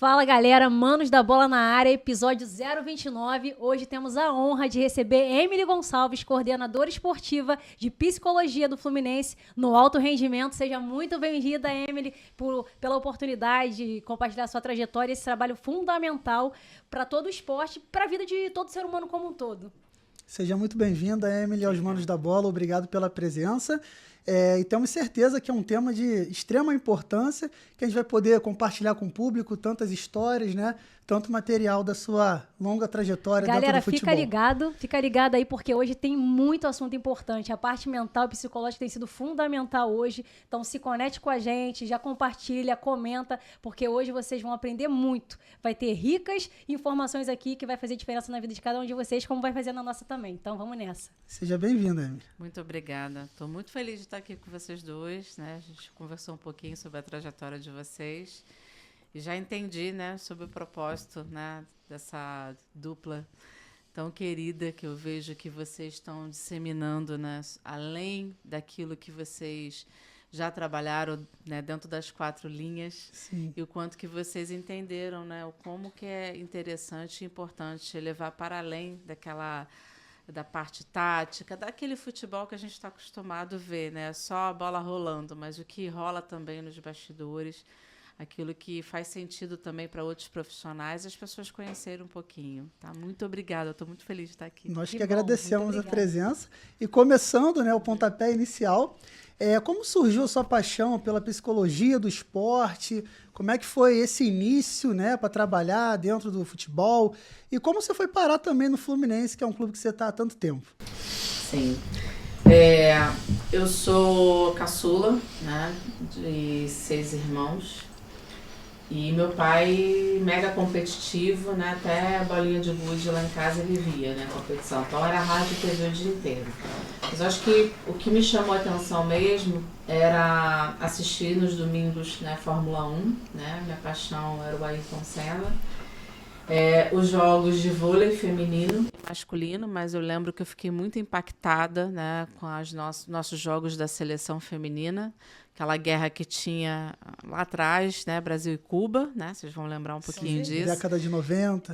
Fala galera, Manos da Bola na área, episódio 029. Hoje temos a honra de receber Emily Gonçalves, coordenadora esportiva de psicologia do Fluminense no alto rendimento. Seja muito bem-vinda, Emily, pela oportunidade de compartilhar sua trajetória, esse trabalho fundamental para todo o esporte, para a vida de todo ser humano como um todo. Seja muito bem-vinda, Emily, aos Manos da Bola. Obrigado pela presença. E temos certeza que é um tema de extrema importância, que a gente vai poder compartilhar com o público tantas histórias, né? Tanto material da sua longa trajetória dentro do futebol. Galera, fica ligado aí, porque hoje tem muito assunto importante. A parte mental e psicológica tem sido fundamental hoje. Então se conecte com a gente, já compartilha, comenta, porque hoje vocês vão aprender muito. Vai ter ricas informações aqui que vai fazer diferença na vida de cada um de vocês, como vai fazer na nossa também. Então vamos nessa. Seja bem-vinda, Emily. Muito obrigada. Estou muito feliz de estar aqui com vocês dois, né? A gente conversou um pouquinho sobre a trajetória de vocês e já entendi, né, sobre o propósito, né, dessa dupla tão querida que eu vejo que vocês estão disseminando, né, além daquilo que vocês já trabalharam, né, dentro das 4 linhas. Sim. E o quanto que vocês entenderam, né, o como que é interessante e importante levar para além da parte tática, daquele futebol que a gente está acostumado a ver, né? Só a bola rolando, mas o que rola também nos bastidores, aquilo que faz sentido também para outros profissionais, as pessoas conhecerem um pouquinho. Tá? Muito obrigada, estou muito feliz de estar aqui. Nós que agradecemos a presença. E começando, né, o pontapé inicial, como surgiu a sua paixão pela psicologia do esporte? Como é que foi esse início, né, para trabalhar dentro do futebol? E como você foi parar também no Fluminense, que é um clube que você está há tanto tempo? Sim. Eu sou caçula, né, de 6 irmãos. E meu pai, mega competitivo, né, até a bolinha de gude lá em casa ele via, né, competição. Então era rádio e TV o dia inteiro. Mas eu acho que o que me chamou a atenção mesmo era assistir nos domingos, né, Fórmula 1, né, minha paixão era o Ayrton Senna. Os jogos de vôlei feminino e masculino, mas eu lembro que eu fiquei muito impactada, né, com nossos jogos da seleção feminina, aquela guerra que tinha lá atrás, né, Brasil e Cuba, né, vocês vão lembrar um pouquinho disso. Década de 90.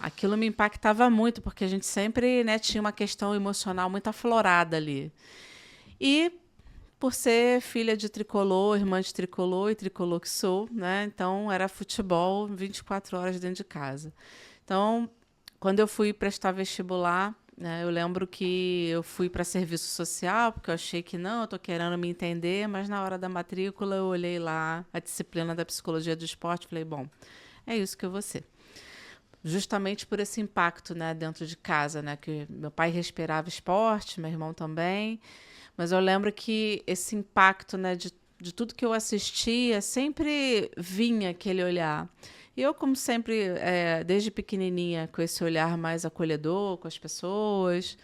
Aquilo me impactava muito, porque a gente sempre, né, tinha uma questão emocional muito aflorada ali. E por ser filha de tricolor, irmã de tricolor e tricolor que sou, né? Então era futebol 24 horas dentro de casa. Então, quando eu fui prestar vestibular, né, eu lembro que eu fui para serviço social, porque eu achei que não, eu estou querendo me entender, mas na hora da matrícula eu olhei lá a disciplina da psicologia do esporte e falei, bom, é isso que eu vou ser. Justamente por esse impacto, né, dentro de casa, né, que meu pai respirava esporte, meu irmão também. Mas eu lembro que esse impacto, né, de tudo que eu assistia, sempre vinha aquele olhar. E eu, como sempre, desde pequenininha, com esse olhar mais acolhedor com as pessoas,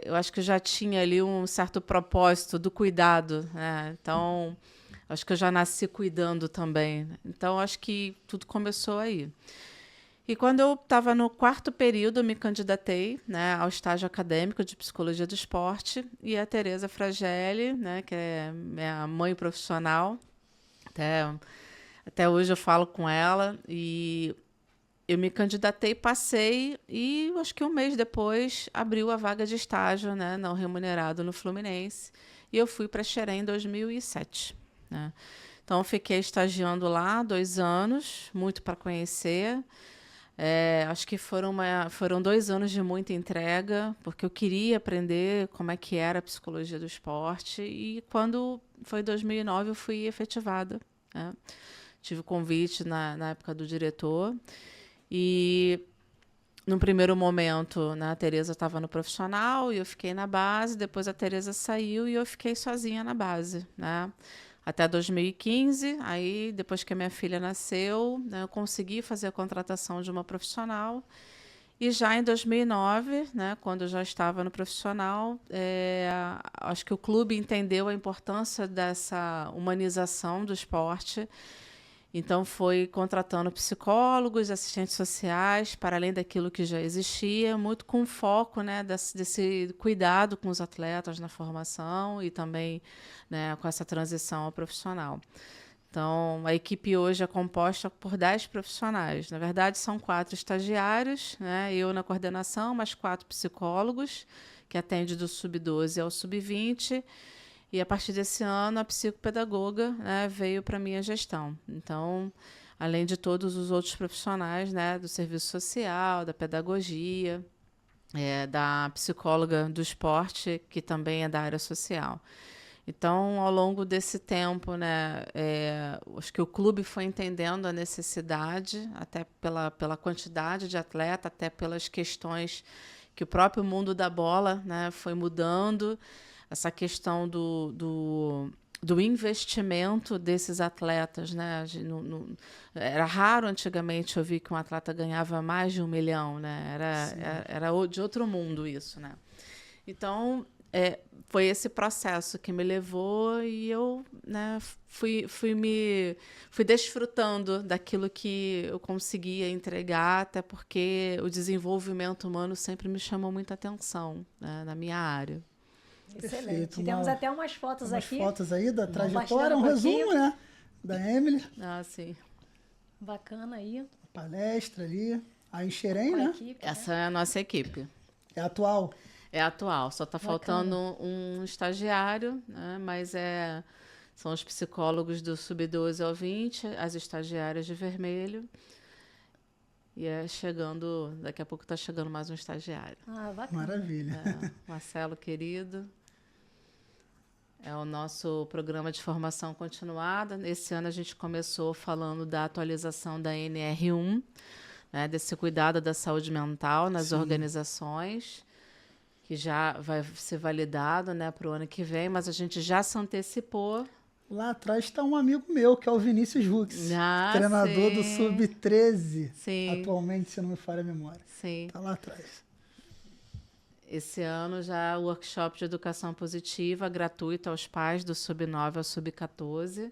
eu acho que eu já tinha ali um certo propósito do cuidado, né? Então, acho que eu já nasci cuidando também. Então, acho que tudo começou aí. E quando eu estava no 4º período, eu me candidatei, né, ao estágio acadêmico de psicologia do esporte, e a Tereza Fragelli, né, que é minha mãe profissional, até hoje eu falo com ela, e eu me candidatei, passei, e acho que um mês depois abriu a vaga de estágio, né, não remunerado no Fluminense, e eu fui para Xerém em 2007. Né? Então, eu fiquei estagiando lá 2 anos, muito para conhecer. Acho que foram 2 anos de muita entrega, porque eu queria aprender como é que era a psicologia do esporte, e quando foi 2009 eu fui efetivada. Né? Tive o convite na época do diretor, e no primeiro momento, né, a Tereza estava no profissional e eu fiquei na base, depois a Tereza saiu e eu fiquei sozinha na base, né? Até 2015, aí depois que a minha filha nasceu, né, eu consegui fazer a contratação de uma profissional. E já em 2009, né, quando eu já estava no profissional, acho que o clube entendeu a importância dessa humanização do esporte. Então, foi contratando psicólogos, assistentes sociais, para além daquilo que já existia, muito com foco, né, desse cuidado com os atletas na formação e também, né, com essa transição ao profissional. Então, a equipe hoje é composta por 10 profissionais. Na verdade, são 4 estagiários, né? Eu na coordenação, mais 4 psicólogos, que atendem do sub-12 ao sub-20. E, a partir desse ano, a psicopedagoga, né, veio para a minha gestão. Então, além de todos os outros profissionais, né, do serviço social, da pedagogia, da psicóloga do esporte, que também é da área social. Então, ao longo desse tempo, né, acho que o clube foi entendendo a necessidade, até pela quantidade de atleta, até pelas questões que o próprio mundo da bola, né, foi mudando, essa questão do investimento desses atletas, né? Era raro antigamente ouvir que um atleta ganhava mais de 1 milhão, né? Era de outro mundo isso, né? Então, foi esse processo que me levou e eu, né, fui desfrutando daquilo que eu conseguia entregar, até porque o desenvolvimento humano sempre me chamou muita atenção, né, na minha área. Excelente. Perfeito. Temos até umas fotos aqui. Umas fotos aí da Vamos trajetória, um baixando um resumo, né? Da Emily. Ah, sim. Bacana aí. Palestra ali. A em Xerém, Com a né? equipe, Essa é a nossa equipe. É atual. É atual, só está faltando um estagiário, né? Mas são os psicólogos do sub-12 ao 20, as estagiárias de vermelho. E daqui a pouco está chegando mais um estagiário. Ah, bacana. Maravilha. Marcelo, querido. É o nosso programa de formação continuada. Esse ano a gente começou falando da atualização da NR1, né, desse cuidado da saúde mental nas organizações, que já vai ser validado, né, para o ano que vem, mas a gente já se antecipou. Lá atrás está um amigo meu, que é o Vinícius Hux, treinador do Sub-13, atualmente, se não me falha a memória. Sim. Está lá atrás. Esse ano já o workshop de educação positiva gratuito aos pais do Sub-9 ao Sub-14.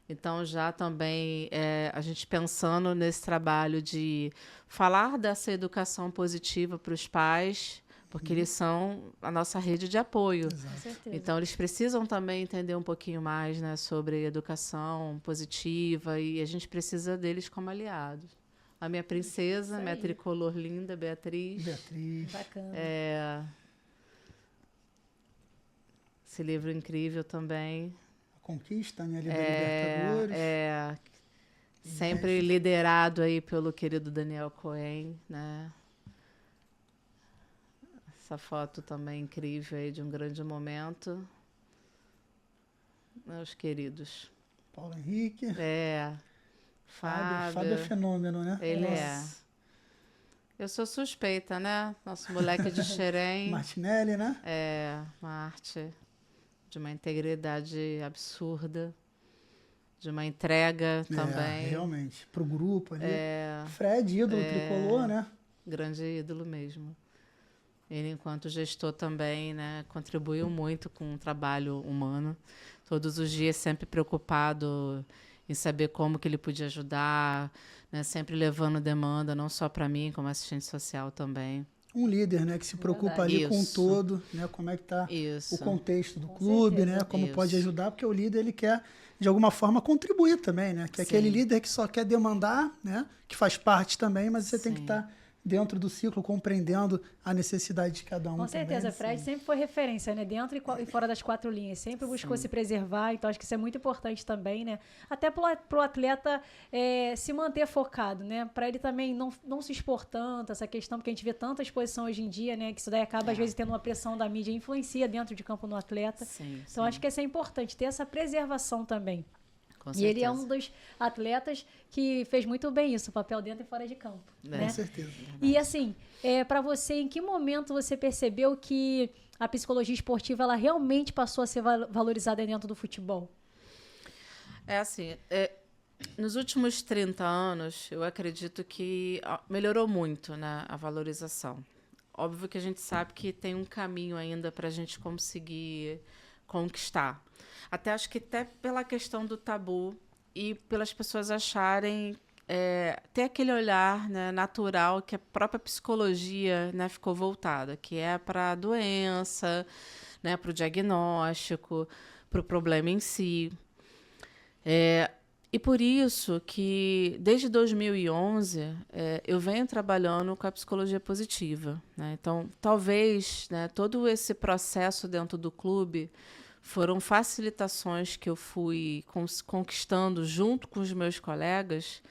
Então, já também a gente pensando nesse trabalho de falar dessa educação positiva para os pais, porque eles são a nossa rede de apoio. Com certeza. Então, eles precisam também entender um pouquinho mais, né, sobre educação positiva e a gente precisa deles como aliados. A minha princesa, minha tricolor linda, Beatriz. Bacana. Esse livro incrível também. A Conquista, né, ali da Libertadores. Sempre liderado aí pelo querido Daniel Cohen, né? Essa foto também incrível aí de um grande momento. Meus queridos. Paulo Henrique. Fábio. Fábio é fenômeno, né? Ele Eu sou suspeita, né? Nosso moleque de Xerém. Martinelli, né? Marte. De uma integridade absurda. De uma entrega também. Realmente. Pro grupo ali. Fred, ídolo tricolor, né? Grande ídolo mesmo. Ele, enquanto gestor também, né, contribuiu muito com o trabalho humano. Todos os dias sempre preocupado em saber como que ele podia ajudar, né, sempre levando demanda, não só para mim, como assistente social também. Um líder, né, que se preocupa ali com o todo, né, como é que está o contexto do clube, né, como pode ajudar, porque o líder ele quer de alguma forma contribuir também, né, que é aquele líder que só quer demandar, né, que faz parte também, mas você tem que estar dentro do ciclo, compreendendo a necessidade de cada um. Com certeza, também, Fred sempre foi referência, né? Dentro e fora das 4 linhas. Sempre buscou se preservar, então acho que isso é muito importante também, né? Até pro atleta se manter focado, né? Para ele também não se expor tanto, essa questão, porque a gente vê tanta exposição hoje em dia, né? Que isso daí acaba, às vezes, tendo uma pressão da mídia, influencia dentro de campo no atleta. Então acho que isso é importante, ter essa preservação também. E ele é um dos atletas que fez muito bem isso, o papel dentro e fora de campo. Né? Com certeza. E assim, para você, em que momento você percebeu que a psicologia esportiva ela realmente passou a ser valorizada dentro do futebol? Nos últimos 30 anos, eu acredito que melhorou muito, né, a valorização. Óbvio que a gente sabe que tem um caminho ainda para a gente conseguir conquistar. Acho que até pela questão do tabu e pelas pessoas acharem, ter aquele olhar, né, natural que a própria psicologia, né, ficou voltada, que é para a doença, né, para o diagnóstico, para o problema em si. E por isso que, desde 2011, eu venho trabalhando com a psicologia positiva, né? Então, talvez, né, todo esse processo dentro do clube foram facilitações que eu fui conquistando junto com os meus colegas,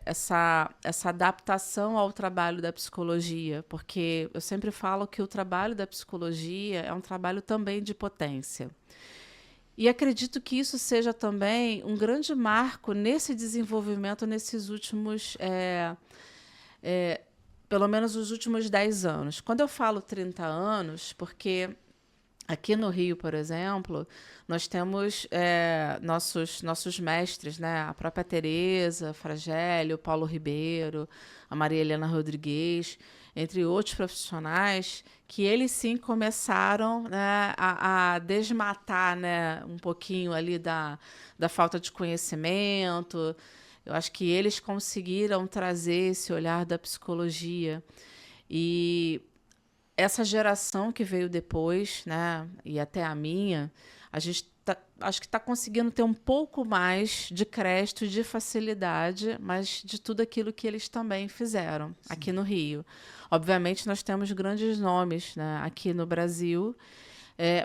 essa adaptação ao trabalho da psicologia, porque eu sempre falo que o trabalho da psicologia é um trabalho também de potência. E acredito que isso seja também um grande marco nesse desenvolvimento nesses últimos, pelo menos os últimos 10 anos. Quando eu falo 30 anos, porque aqui no Rio, por exemplo, nós temos nossos mestres, né? A própria Tereza Fragélio, o Paulo Ribeiro, a Maria Helena Rodrigues, entre outros profissionais, que eles sim começaram, né, a desmatar, né, um pouquinho ali da falta de conhecimento. Eu acho que eles conseguiram trazer esse olhar da psicologia. E essa geração que veio depois, né, e até a minha, a gente acho que está conseguindo ter um pouco mais de crédito, de facilidade, mas de tudo aquilo que eles também fizeram. Sim. Aqui no Rio. Obviamente, nós temos grandes nomes, né, aqui no Brasil,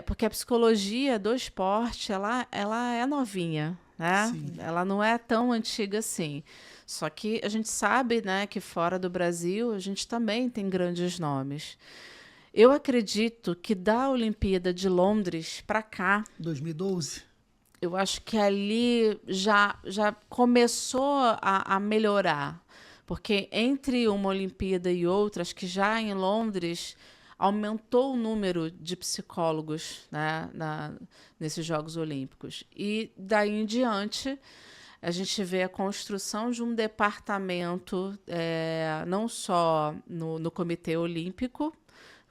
porque a psicologia do esporte ela é novinha, né? Ela não é tão antiga assim. Só que a gente sabe, né, que fora do Brasil a gente também tem grandes nomes. Eu acredito que da Olimpíada de Londres para cá, 2012, eu acho que ali já começou a melhorar. Porque entre uma Olimpíada e outra, acho que já em Londres aumentou o número de psicólogos, né, nesses Jogos Olímpicos. E daí em diante, a gente vê a construção de um departamento, não só no Comitê Olímpico,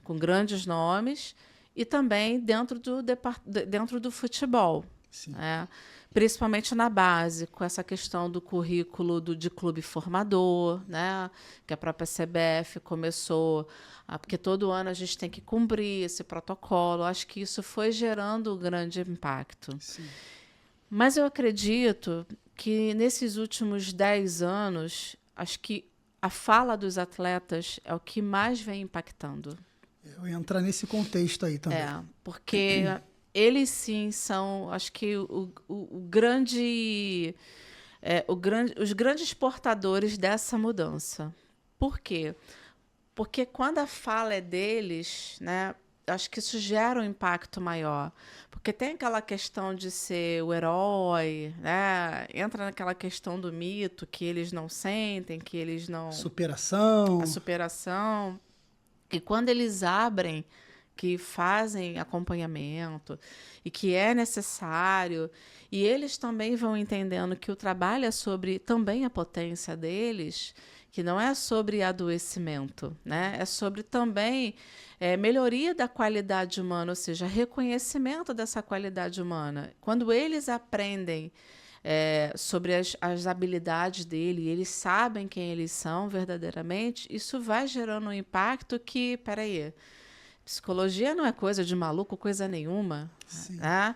com grandes nomes, e também dentro do futebol. Principalmente na base, com essa questão do currículo de clube formador, né, que a própria CBF começou, porque todo ano a gente tem que cumprir esse protocolo. Acho que isso foi gerando um grande impacto. Sim. Mas eu acredito que nesses últimos 10 anos, acho que a fala dos atletas é o que mais vem impactando. Eu ia entrar nesse contexto aí também. Porque eles sim são, acho que os grandes portadores dessa mudança. Por quê? Porque quando a fala é deles, né, acho que isso gera um impacto maior. Porque tem aquela questão de ser o herói, né? Entra naquela questão do mito que eles não sentem, que eles não... Superação. A superação. E quando eles abrem, que fazem acompanhamento e que é necessário, e eles também vão entendendo que o trabalho é sobre também a potência deles, que não é sobre adoecimento, né? É sobre também melhoria da qualidade humana, ou seja, reconhecimento dessa qualidade humana. Quando eles aprendem sobre as habilidades dele, eles sabem quem eles são verdadeiramente, isso vai gerando um impacto que, peraí, psicologia não é coisa de maluco, coisa nenhuma. Né?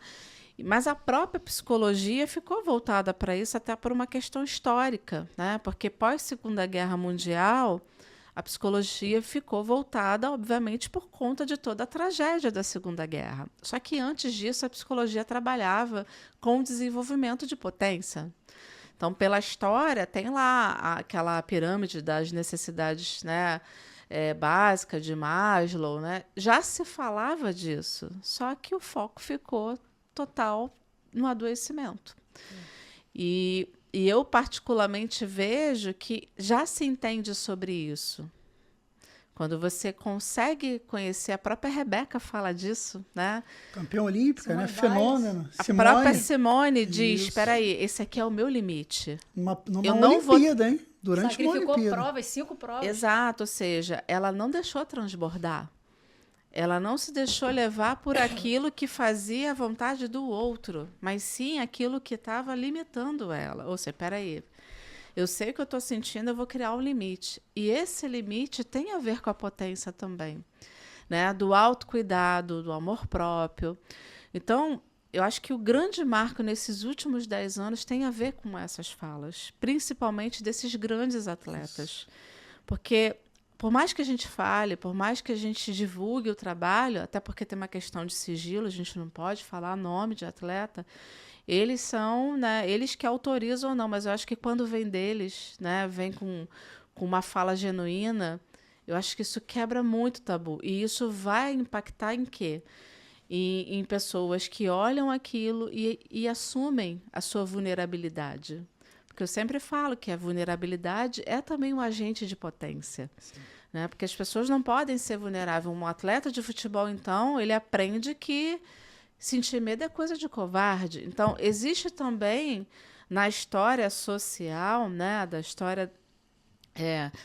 Mas a própria psicologia ficou voltada para isso até por uma questão histórica, né? Porque pós-Segunda Guerra Mundial, a psicologia ficou voltada, obviamente, por conta de toda a tragédia da Segunda Guerra. Só que antes disso, a psicologia trabalhava com o desenvolvimento de potência. Então, pela história, tem lá aquela pirâmide das necessidades, né, básica de Maslow, né? Já se falava disso, só que o foco ficou total no adoecimento. E eu, particularmente, vejo que já se entende sobre isso. Quando você consegue conhecer, a própria Rebeca fala disso, né? Campeã olímpica, né? Fenômeno. A própria Simone diz, espera aí, esse aqui é o meu limite. Numa Olimpíada, hein? Durante uma Olimpíada. Sacrificou provas, 5 provas. Exato, ou seja, ela não deixou transbordar. Ela não se deixou levar por aquilo que fazia a vontade do outro, mas sim aquilo que estava limitando ela. Ou seja, espera aí, eu sei o que eu estou sentindo, eu vou criar um limite. E esse limite tem a ver com a potência também, né? Do autocuidado, do amor próprio. Então, eu acho que o grande marco nesses últimos 10 anos tem a ver com essas falas, principalmente desses grandes atletas. Porque, por mais que a gente fale, por mais que a gente divulgue o trabalho, até porque tem uma questão de sigilo, a gente não pode falar nome de atleta, eles são, né, eles que autorizam ou não, mas eu acho que quando vem deles, né, vem com uma fala genuína, eu acho que isso quebra muito tabu. E isso vai impactar em quê? Em pessoas que olham aquilo e assumem a sua vulnerabilidade. Porque eu sempre falo que a vulnerabilidade é também um agente de potência. Né? Porque as pessoas não podem ser vulneráveis. Um atleta de futebol, então, ele aprende que sentir medo é coisa de covarde. Então, existe também na história social, né, da história,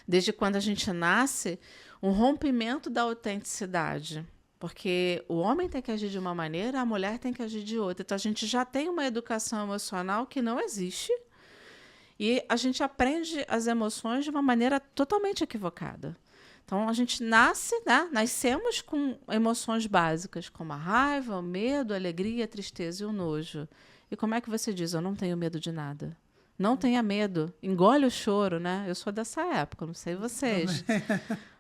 desde quando a gente nasce, um rompimento da autenticidade. Porque o homem tem que agir de uma maneira, a mulher tem que agir de outra. Então, a gente já tem uma educação emocional que não existe e a gente aprende as emoções de uma maneira totalmente equivocada. Então, a gente nasce, né? Nascemos com emoções básicas, como a raiva, o medo, a alegria, a tristeza e o nojo. E como é que você diz? Eu não tenho medo de nada. Não tenha medo. Engole o choro, né? Eu sou dessa época, não sei vocês.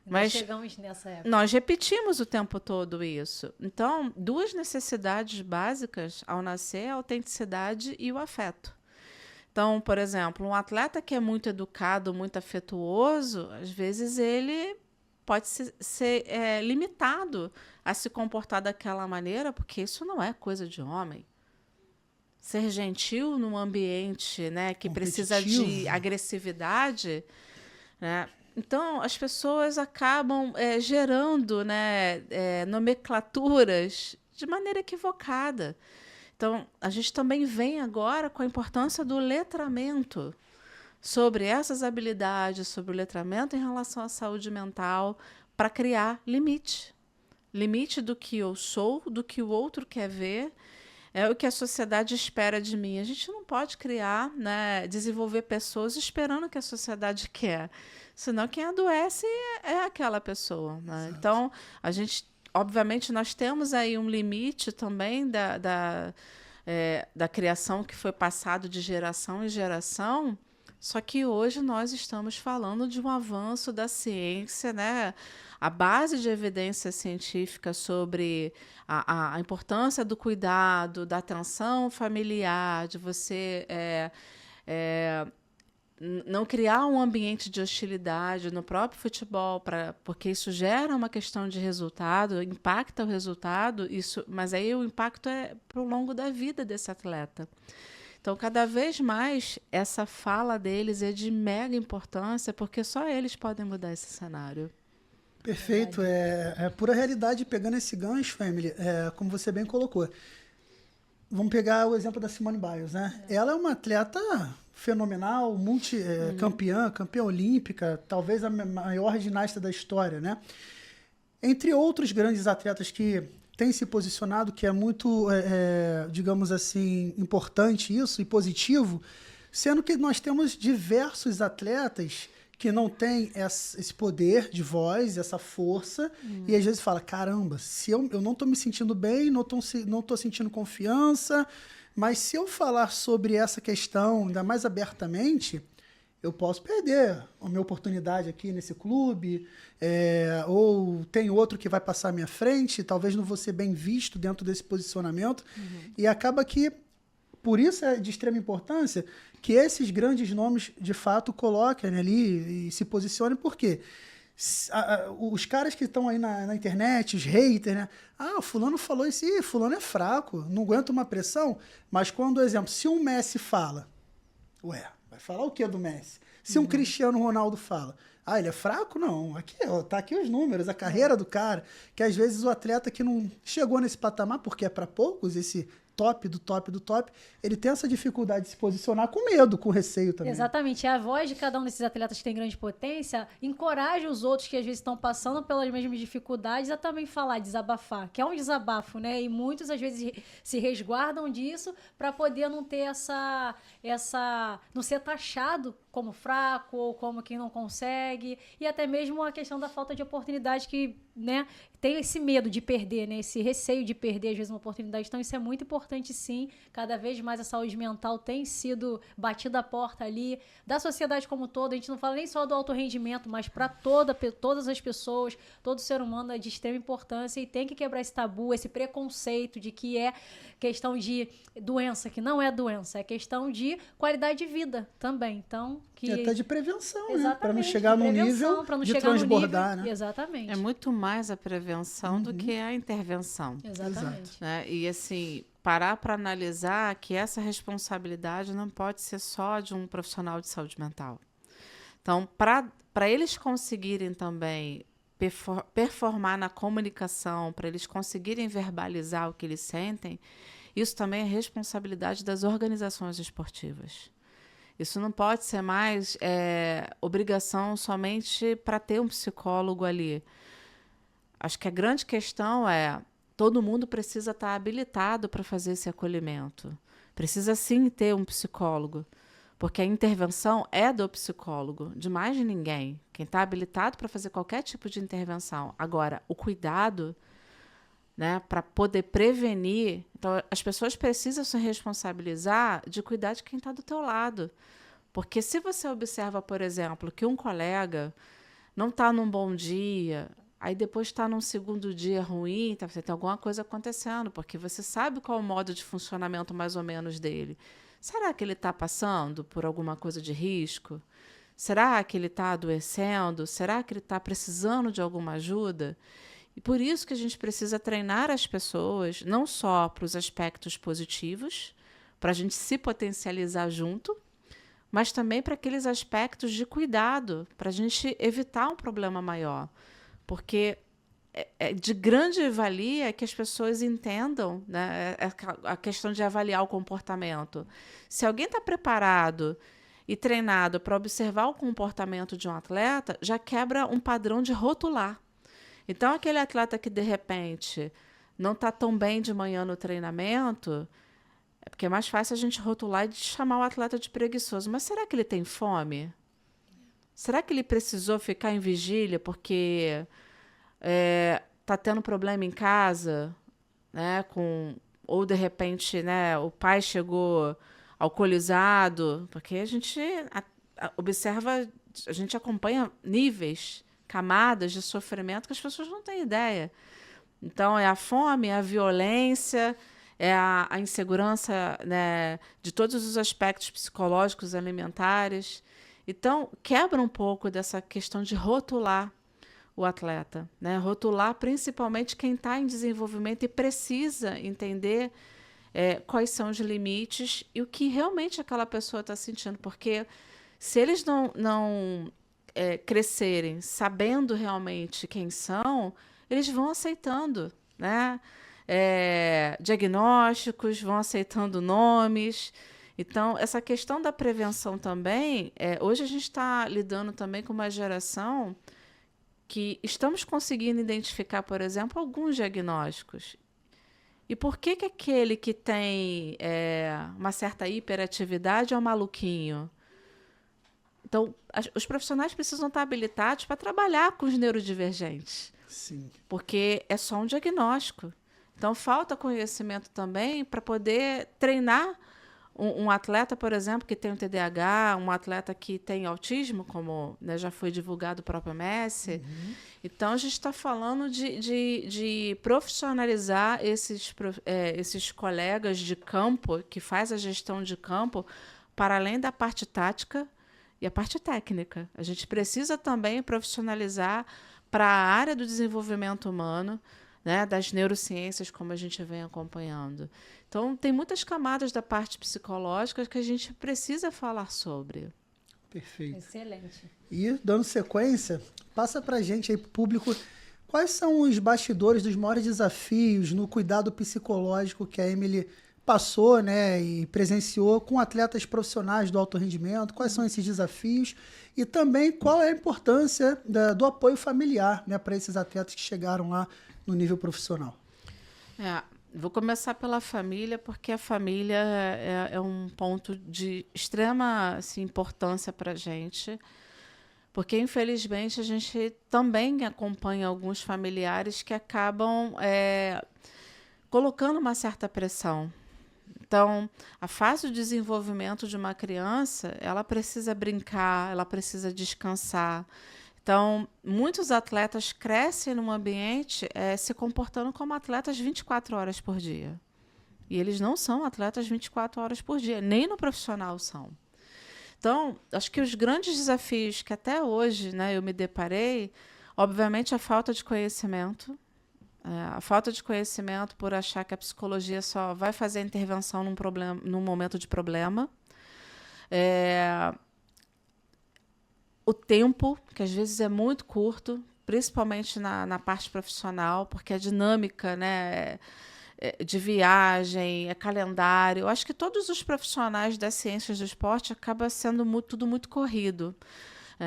Mas chegamos nessa época. Nós repetimos o tempo todo isso. Então, duas necessidades básicas ao nascer é a autenticidade e o afeto. Então, por exemplo, um atleta que é muito educado, muito afetuoso, às vezes ele pode ser limitado a se comportar daquela maneira, porque isso não é coisa de homem. Ser gentil num ambiente, né, que precisa de agressividade, né? Então, as pessoas acabam gerando, né, nomenclaturas de maneira equivocada. Então, a gente também vem agora com a importância do letramento sobre essas habilidades, sobre o letramento em relação à saúde mental, para criar limite. Limite do que eu sou, do que o outro quer ver, é o que a sociedade espera de mim. A gente não pode criar, né, desenvolver pessoas esperando o que a sociedade quer. Senão quem adoece é aquela pessoa. Né? Então, a gente, obviamente, nós temos aí um limite também da criação que foi passado de geração em geração, só que hoje nós estamos falando de um avanço da ciência, né? A base de evidência científica sobre a importância do cuidado, da atenção familiar, de você não criar um ambiente de hostilidade no próprio futebol, porque isso gera uma questão de resultado, impacta o resultado, mas aí o impacto é para o longo da vida desse atleta. Então, cada vez mais, essa fala deles é de mega importância, porque só eles podem mudar esse cenário. Perfeito. É pura realidade. Pegando esse gancho, Family, como você bem colocou. Vamos pegar o exemplo da Simone Biles, né? Ela é uma atleta fenomenal, campeã olímpica, talvez a maior ginasta da história, né? Entre outros grandes atletas que têm se posicionado, que é muito, digamos assim, importante isso e positivo, sendo que nós temos diversos atletas que não têm esse poder de voz, essa força, e às vezes fala, caramba, se eu não estou me sentindo bem, não estou sentindo confiança, mas se eu falar sobre essa questão ainda mais abertamente, eu posso perder a minha oportunidade aqui nesse clube, ou tem outro que vai passar à minha frente, talvez não vou ser bem visto dentro desse posicionamento, e acaba que, por isso é de extrema importância, que esses grandes nomes, de fato, coloquem ali e se posicionem, porque os caras que estão aí na internet, os haters, né? Ah, fulano falou isso, fulano é fraco, não aguenta uma pressão, mas quando, por exemplo, se um Messi fala, vai falar o que do Messi? Se um Cristiano Ronaldo fala, ele é fraco? Não, tá aqui os números, a carreira do cara, que às vezes o atleta que não chegou nesse patamar, porque é para poucos, esse top do top do top, ele tem essa dificuldade de se posicionar com medo, com receio também. Exatamente. A voz de cada um desses atletas que tem grande potência encoraja os outros que às vezes estão passando pelas mesmas dificuldades a também falar, desabafar, que é um desabafo, né? E muitos às vezes se resguardam disso para poder não ter não ser taxado como fraco ou como quem não consegue, e até mesmo a questão da falta de oportunidade que, né, tem esse medo de perder, né, esse receio de perder às vezes uma oportunidade. Então isso é muito importante, sim. Cada vez mais a saúde mental tem sido batida a porta ali da sociedade como toda. A gente não fala nem só do alto rendimento, mas para todas as pessoas, todo ser humano é de extrema importância, e tem que quebrar esse tabu, esse preconceito de que é questão de doença, que não é doença, é questão de qualidade de vida também. Então, e até de prevenção, né? Exatamente, Para não chegar no nível de transbordar, né? Exatamente. É muito mais a prevenção do que a intervenção. Exatamente. Né? E assim, parar para analisar que essa responsabilidade não pode ser só de um profissional de saúde mental. Então, para eles conseguirem também performar na comunicação, para eles conseguirem verbalizar o que eles sentem, isso também é responsabilidade das organizações esportivas. Isso não pode ser mais obrigação somente para ter um psicólogo ali. Acho que a grande questão é: todo mundo precisa estar habilitado para fazer esse acolhimento. Precisa sim ter um psicólogo, porque a intervenção é do psicólogo, de mais de ninguém. Quem está habilitado para fazer qualquer tipo de intervenção. Agora, o cuidado, né, para poder prevenir. Então, as pessoas precisam se responsabilizar de cuidar de quem está do teu lado. Porque se você observa, por exemplo, que um colega não está num bom dia, aí depois está num segundo dia ruim, você tem alguma coisa acontecendo, porque você sabe qual é o modo de funcionamento mais ou menos dele. Será que ele está passando por alguma coisa de risco? Será que ele está adoecendo? Será que ele está precisando de alguma ajuda? E por isso que a gente precisa treinar as pessoas, não só para os aspectos positivos, para a gente se potencializar junto, mas também para aqueles aspectos de cuidado, para a gente evitar um problema maior. Porque é de grande valia que as pessoas entendam, né, a questão de avaliar o comportamento. Se alguém está preparado e treinado para observar o comportamento de um atleta, já quebra um padrão de rotular. Então, aquele atleta que, de repente, não está tão bem de manhã no treinamento, é porque é mais fácil a gente rotular e chamar o atleta de preguiçoso. Mas será que ele tem fome? Será que ele precisou ficar em vigília porque está tendo problema em casa? Né, ou, de repente, né, o pai chegou alcoolizado? Porque a gente observa, a gente acompanha níveis, camadas de sofrimento que as pessoas não têm ideia. Então, é a fome, é a violência, é a insegurança, né, de todos os aspectos psicológicos, alimentares. Então, quebra um pouco dessa questão de rotular o atleta, né? Rotular principalmente quem está em desenvolvimento e precisa entender quais são os limites e o que realmente aquela pessoa está sentindo. Porque se eles não crescerem sabendo realmente quem são, eles vão aceitando, né, diagnósticos, vão aceitando nomes. Então, essa questão da prevenção também, hoje a gente está lidando também com uma geração que estamos conseguindo identificar, por exemplo, alguns diagnósticos. E por que aquele que tem uma certa hiperatividade é um maluquinho? Então, os profissionais precisam estar habilitados para trabalhar com os neurodivergentes. Sim. Porque é só um diagnóstico. Então, falta conhecimento também para poder treinar um atleta, por exemplo, que tem um TDAH, um atleta que tem autismo, como, né, já foi divulgado o próprio MS. Uhum. Então, a gente está falando de profissionalizar esses colegas de campo, que faz a gestão de campo, para além da parte tática e a parte técnica. A gente precisa também profissionalizar para a área do desenvolvimento humano, né, das neurociências, como a gente vem acompanhando. Então, tem muitas camadas da parte psicológica que a gente precisa falar sobre. Perfeito. Excelente. E, dando sequência, passa para a gente aí, pro público, quais são os bastidores dos maiores desafios no cuidado psicológico que a Emily passou, né, e presenciou com atletas profissionais do alto rendimento? Quais são esses desafios? E também qual é a importância do apoio familiar, né, para esses atletas que chegaram lá no nível profissional? Vou começar pela família, porque a família é um ponto de extrema assim, importância para a gente, porque, infelizmente, a gente também acompanha alguns familiares que acabam colocando uma certa pressão. Então, a fase de desenvolvimento de uma criança, ela precisa brincar, ela precisa descansar. Então, muitos atletas crescem num ambiente se comportando como atletas 24 horas por dia. E eles não são atletas 24 horas por dia, nem no profissional são. Então, acho que os grandes desafios que até hoje, né, eu me deparei, obviamente, a falta de conhecimento. A falta de conhecimento por achar que a psicologia só vai fazer a intervenção num momento de problema. O tempo, que às vezes é muito curto, principalmente na parte profissional, porque a dinâmica, né, de viagem, calendário. Eu acho que todos os profissionais das ciências do esporte acaba sendo tudo muito corrido.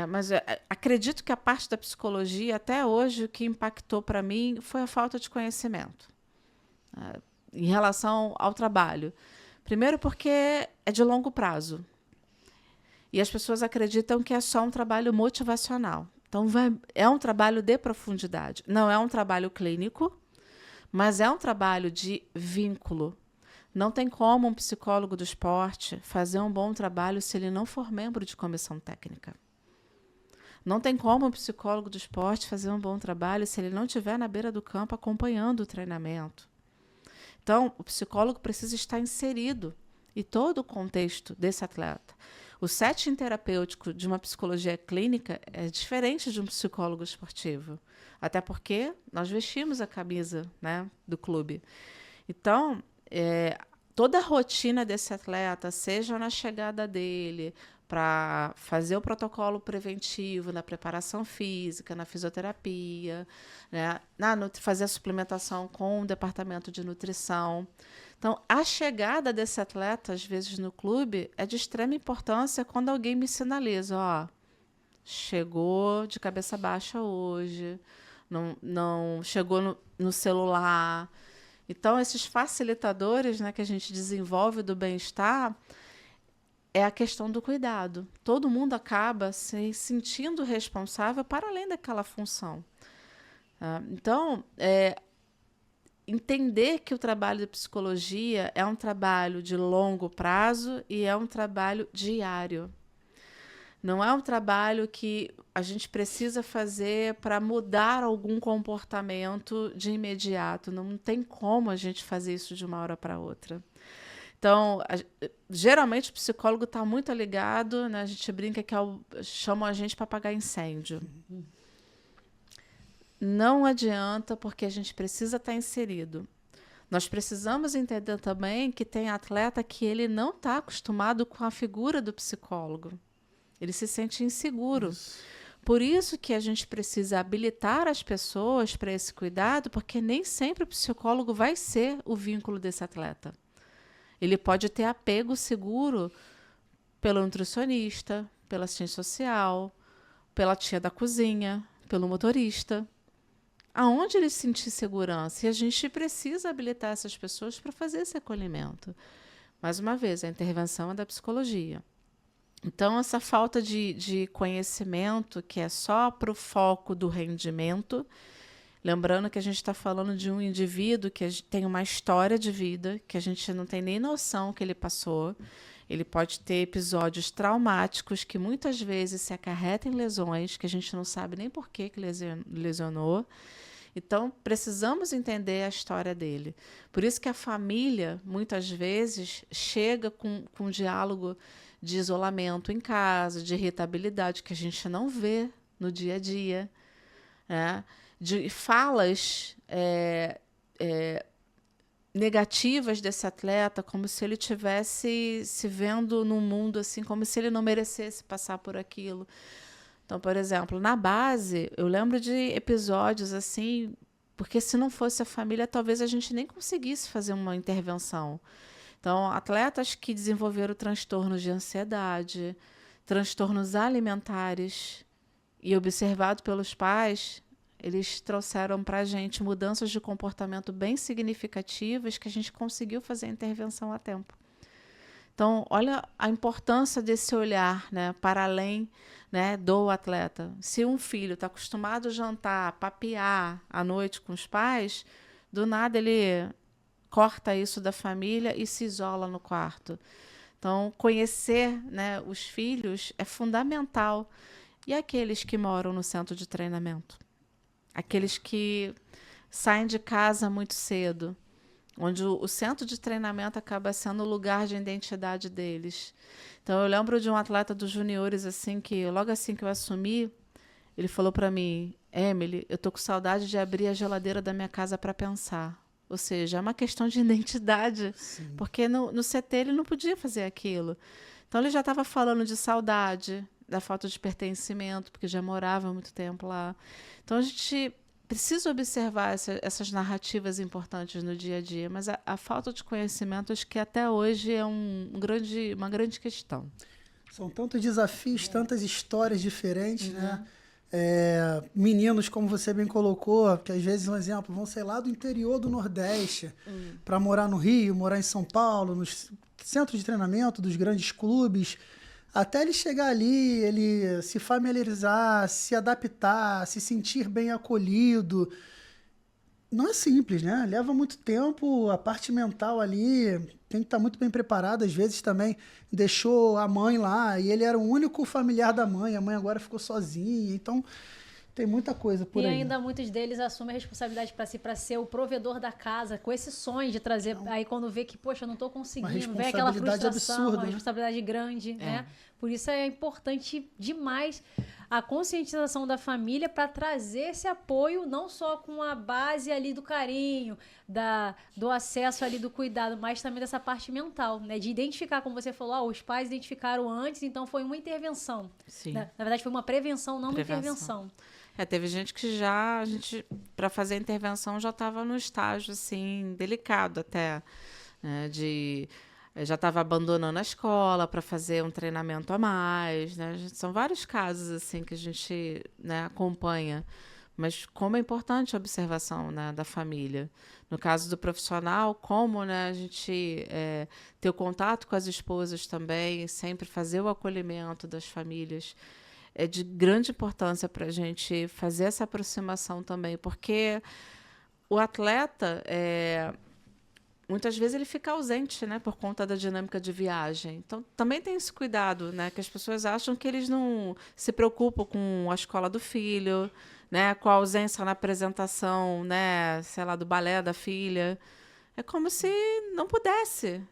Mas acredito que a parte da psicologia, até hoje, o que impactou para mim foi a falta de conhecimento em relação ao trabalho. Primeiro porque é de longo prazo. E as pessoas acreditam que é só um trabalho motivacional. Então, é um trabalho de profundidade. Não é um trabalho clínico, mas é um trabalho de vínculo. Não tem como um psicólogo do esporte fazer um bom trabalho se ele não for membro de comissão técnica. Não tem como um psicólogo do esporte fazer um bom trabalho se ele não estiver na beira do campo acompanhando o treinamento. Então, o psicólogo precisa estar inserido em todo o contexto desse atleta. O setting terapêutico de uma psicologia clínica é diferente de um psicólogo esportivo, até porque nós vestimos a camisa, né, do clube. Então, toda a rotina desse atleta, seja na chegada dele, para fazer o protocolo preventivo, na preparação física, na fisioterapia, né, fazer a suplementação com o departamento de nutrição. Então, a chegada desse atleta, às vezes, no clube, é de extrema importância quando alguém me sinaliza, chegou de cabeça baixa hoje, não chegou no celular. Então, esses facilitadores, né, que a gente desenvolve do bem-estar, é a questão do cuidado. Todo mundo acaba se sentindo responsável para além daquela função. Então, entender que o trabalho de psicologia é um trabalho de longo prazo e é um trabalho diário. Não é um trabalho que a gente precisa fazer para mudar algum comportamento de imediato. Não tem como a gente fazer isso de uma hora para outra. Então, geralmente o psicólogo está muito ligado, né? A gente brinca que chamam a gente para apagar incêndio. Não adianta, porque a gente precisa estar inserido. Nós precisamos entender também que tem atleta que ele não está acostumado com a figura do psicólogo. Ele se sente inseguro. Isso. Por isso que a gente precisa habilitar as pessoas para esse cuidado, porque nem sempre o psicólogo vai ser o vínculo desse atleta. Ele pode ter apego seguro pelo nutricionista, pela assistente social, pela tia da cozinha, pelo motorista. Aonde ele sentir segurança? E a gente precisa habilitar essas pessoas para fazer esse acolhimento. Mais uma vez, a intervenção é da psicologia. Então, essa falta de conhecimento, que é só para o foco do rendimento, lembrando que a gente está falando de um indivíduo que tem uma história de vida, que a gente não tem nem noção que ele passou. Ele pode ter episódios traumáticos que muitas vezes se acarretam em lesões, que a gente não sabe nem por que lesionou. Então, precisamos entender a história dele. Por isso que a família, muitas vezes, chega com um diálogo de isolamento em casa, de irritabilidade, que a gente não vê no dia a dia, né? De falas negativas desse atleta, como se ele tivesse se vendo num mundo assim, como se ele não merecesse passar por aquilo. Então, por exemplo, na base, eu lembro de episódios assim, porque se não fosse a família, talvez a gente nem conseguisse fazer uma intervenção. Então, atletas que desenvolveram transtornos de ansiedade, transtornos alimentares, e observado pelos pais, eles trouxeram para a gente mudanças de comportamento bem significativas que a gente conseguiu fazer a intervenção a tempo. Então, olha a importância desse olhar, né, para além, né, do atleta. Se um filho está acostumado a jantar, papear à noite com os pais, do nada ele corta isso da família e se isola no quarto. Então, conhecer, né, os filhos é fundamental. E aqueles que moram no centro de treinamento? Aqueles que saem de casa muito cedo, onde o centro de treinamento acaba sendo o lugar de identidade deles. Então, eu lembro de um atleta dos juniores, assim, que logo assim que eu assumi, ele falou para mim, Emily, eu tô com saudade de abrir a geladeira da minha casa para pensar. Ou seja, é uma questão de identidade, Sim. porque no CT ele não podia fazer aquilo. Então, ele já estava falando de saudade, da falta de pertencimento, porque já morava há muito tempo lá. Então, a gente precisa observar essas narrativas importantes no dia a dia, mas a falta de conhecimento, acho que até hoje é uma grande questão. São tantos desafios, tantas histórias diferentes, né? Meninos, como você bem colocou, que às vezes, um exemplo, vão ser lá do interior do Nordeste para morar no Rio, morar em São Paulo, nos centros de treinamento dos grandes clubes, até ele chegar ali, ele se familiarizar, se adaptar, se sentir bem acolhido. Não é simples, né? Leva muito tempo, a parte mental ali tem que estar muito bem preparada. Às vezes também deixou a mãe lá e ele era o único familiar da mãe, a mãe agora ficou sozinha, então tem muita coisa por aí. E ainda muitos deles assumem a responsabilidade para si, para ser o provedor da casa, com esse sonho de trazer. Aí quando vê que, poxa, eu não estou conseguindo, vem aquela frustração, absurda, uma né? responsabilidade grande, né? Por isso é importante demais a conscientização da família para trazer esse apoio, não só com a base ali do carinho, do acesso ali do cuidado, mas também dessa parte mental, né? De identificar, como você falou, os pais identificaram antes, então foi uma intervenção. Sim. Na verdade, foi uma prevenção, não uma intervenção. Teve gente que para fazer a intervenção, já estava no estágio, assim, delicado até, né, já estava abandonando a escola para fazer um treinamento a mais, né? São vários casos, assim, que a gente, né, acompanha. Mas como é importante a observação, né, da família. No caso do profissional, como, né, a gente ter o contato com as esposas também, sempre fazer o acolhimento das famílias. É de grande importância para a gente fazer essa aproximação também, porque o atleta, muitas vezes ele fica ausente, né, por conta da dinâmica de viagem. Então, também tem esse cuidado, né, que as pessoas acham que eles não se preocupam com a escola do filho, né, com a ausência na apresentação, né, sei lá, do balé da filha. É como se não pudesse.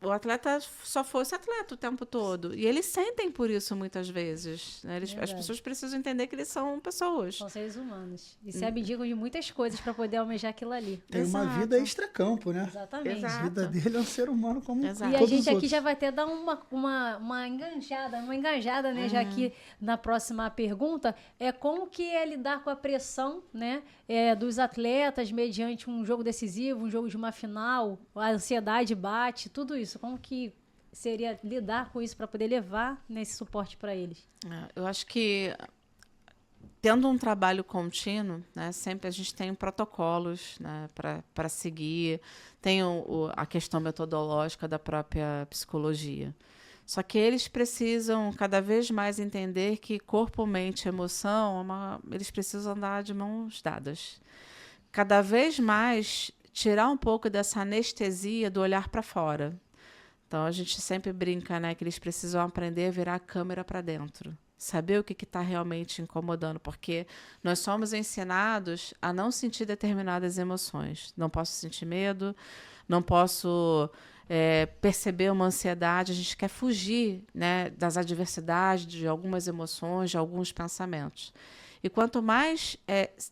O atleta só fosse atleta o tempo todo. E eles sentem por isso muitas vezes, né? As pessoas precisam entender que eles são pessoas. São seres humanos. E se abdicam de muitas coisas para poder almejar aquilo ali. Tem uma vida extra-campo, né? Exatamente. A vida dele é um ser humano como E a gente aqui já vai até dar uma enganjada, né? Já aqui na próxima pergunta, como que é lidar com a pressão, né? Dos atletas mediante um jogo decisivo, um jogo de uma final, a ansiedade bate, tudo isso. Como que seria lidar com isso para poder levar nesse suporte para eles? Eu acho que tendo um trabalho contínuo, né, sempre a gente tem protocolos, né, para seguir, tem a questão metodológica da própria psicologia. Só que eles precisam cada vez mais entender que corpo, mente e emoção, eles precisam andar de mãos dadas. Cada vez mais tirar um pouco dessa anestesia do olhar para fora. Então, a gente sempre brinca, né, que eles precisam aprender a virar a câmera para dentro. Saber o que está realmente incomodando, porque nós somos ensinados a não sentir determinadas emoções. Não posso sentir medo, não posso perceber uma ansiedade. A gente quer fugir, né, das adversidades, de algumas emoções, de alguns pensamentos. E quanto mais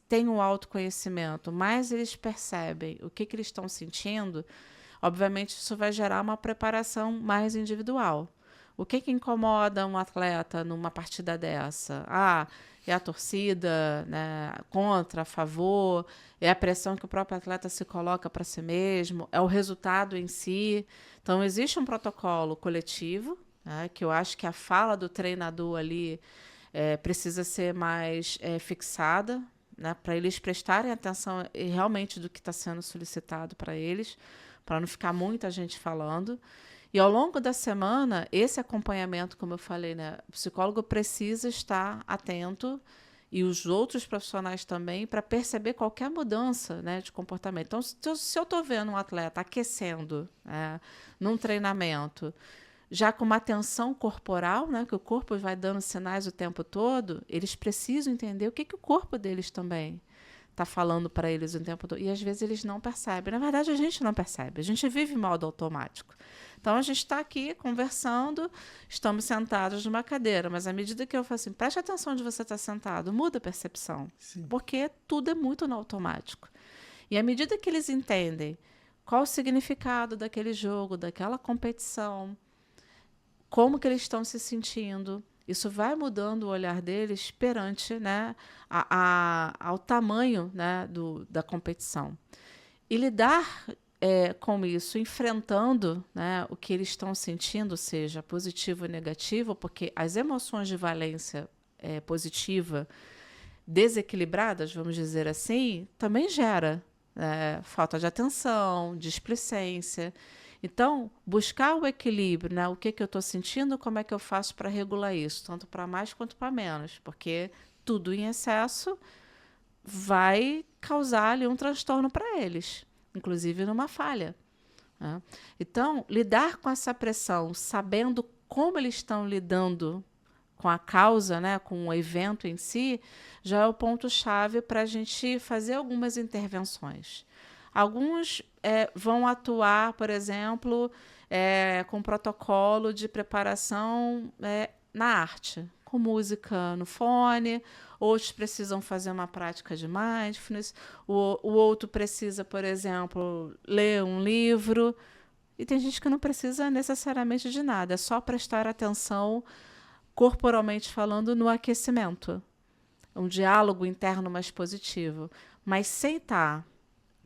tem o autoconhecimento, mais eles percebem o que eles estão sentindo, obviamente isso vai gerar uma preparação mais individual. O que incomoda um atleta numa partida dessa? É a torcida, né, contra, a favor, é a pressão que o próprio atleta se coloca para si mesmo, é o resultado em si. Então, existe um protocolo coletivo, né, que eu acho que a fala do treinador ali precisa ser mais fixada, né, para eles prestarem atenção realmente do que está sendo solicitado para eles, para não ficar muita gente falando. E ao longo da semana, esse acompanhamento, como eu falei, né, o psicólogo precisa estar atento, e os outros profissionais também, para perceber qualquer mudança, né, de comportamento. Então, se eu estou vendo um atleta aquecendo, num treinamento, já com uma tensão corporal, né, que o corpo vai dando sinais o tempo todo, eles precisam entender o que o corpo deles também está falando para eles o tempo todo. E às vezes eles não percebem. Na verdade, a gente não percebe. A gente vive em modo automático. Então, a gente está aqui conversando, estamos sentados numa cadeira, mas à medida que eu falo assim, preste atenção onde você está sentado, muda a percepção. Sim. Porque tudo é muito no automático. E à medida que eles entendem qual o significado daquele jogo, daquela competição, como que eles estão se sentindo, isso vai mudando o olhar deles perante, né, ao tamanho, né, da competição. E lidar com isso, enfrentando, né, o que eles estão sentindo, seja positivo ou negativo, porque as emoções de valência positiva desequilibradas, vamos dizer assim, também gera falta de atenção, displicência. Então, buscar o equilíbrio, né? O que eu estou sentindo, como é que eu faço para regular isso, tanto para mais quanto para menos, porque tudo em excesso vai causar ali um transtorno para eles, inclusive numa falha, né? Então, lidar com essa pressão, sabendo como eles estão lidando com a causa, né, com o evento em si, já é o ponto-chave para a gente fazer algumas intervenções. Alguns vão atuar, por exemplo, com protocolo de preparação na arte, com música no fone. Outros precisam fazer uma prática de mindfulness. O outro precisa, por exemplo, ler um livro. E tem gente que não precisa necessariamente de nada, é só prestar atenção, corporalmente falando, no aquecimento. Um diálogo interno mais positivo. Mas sem estar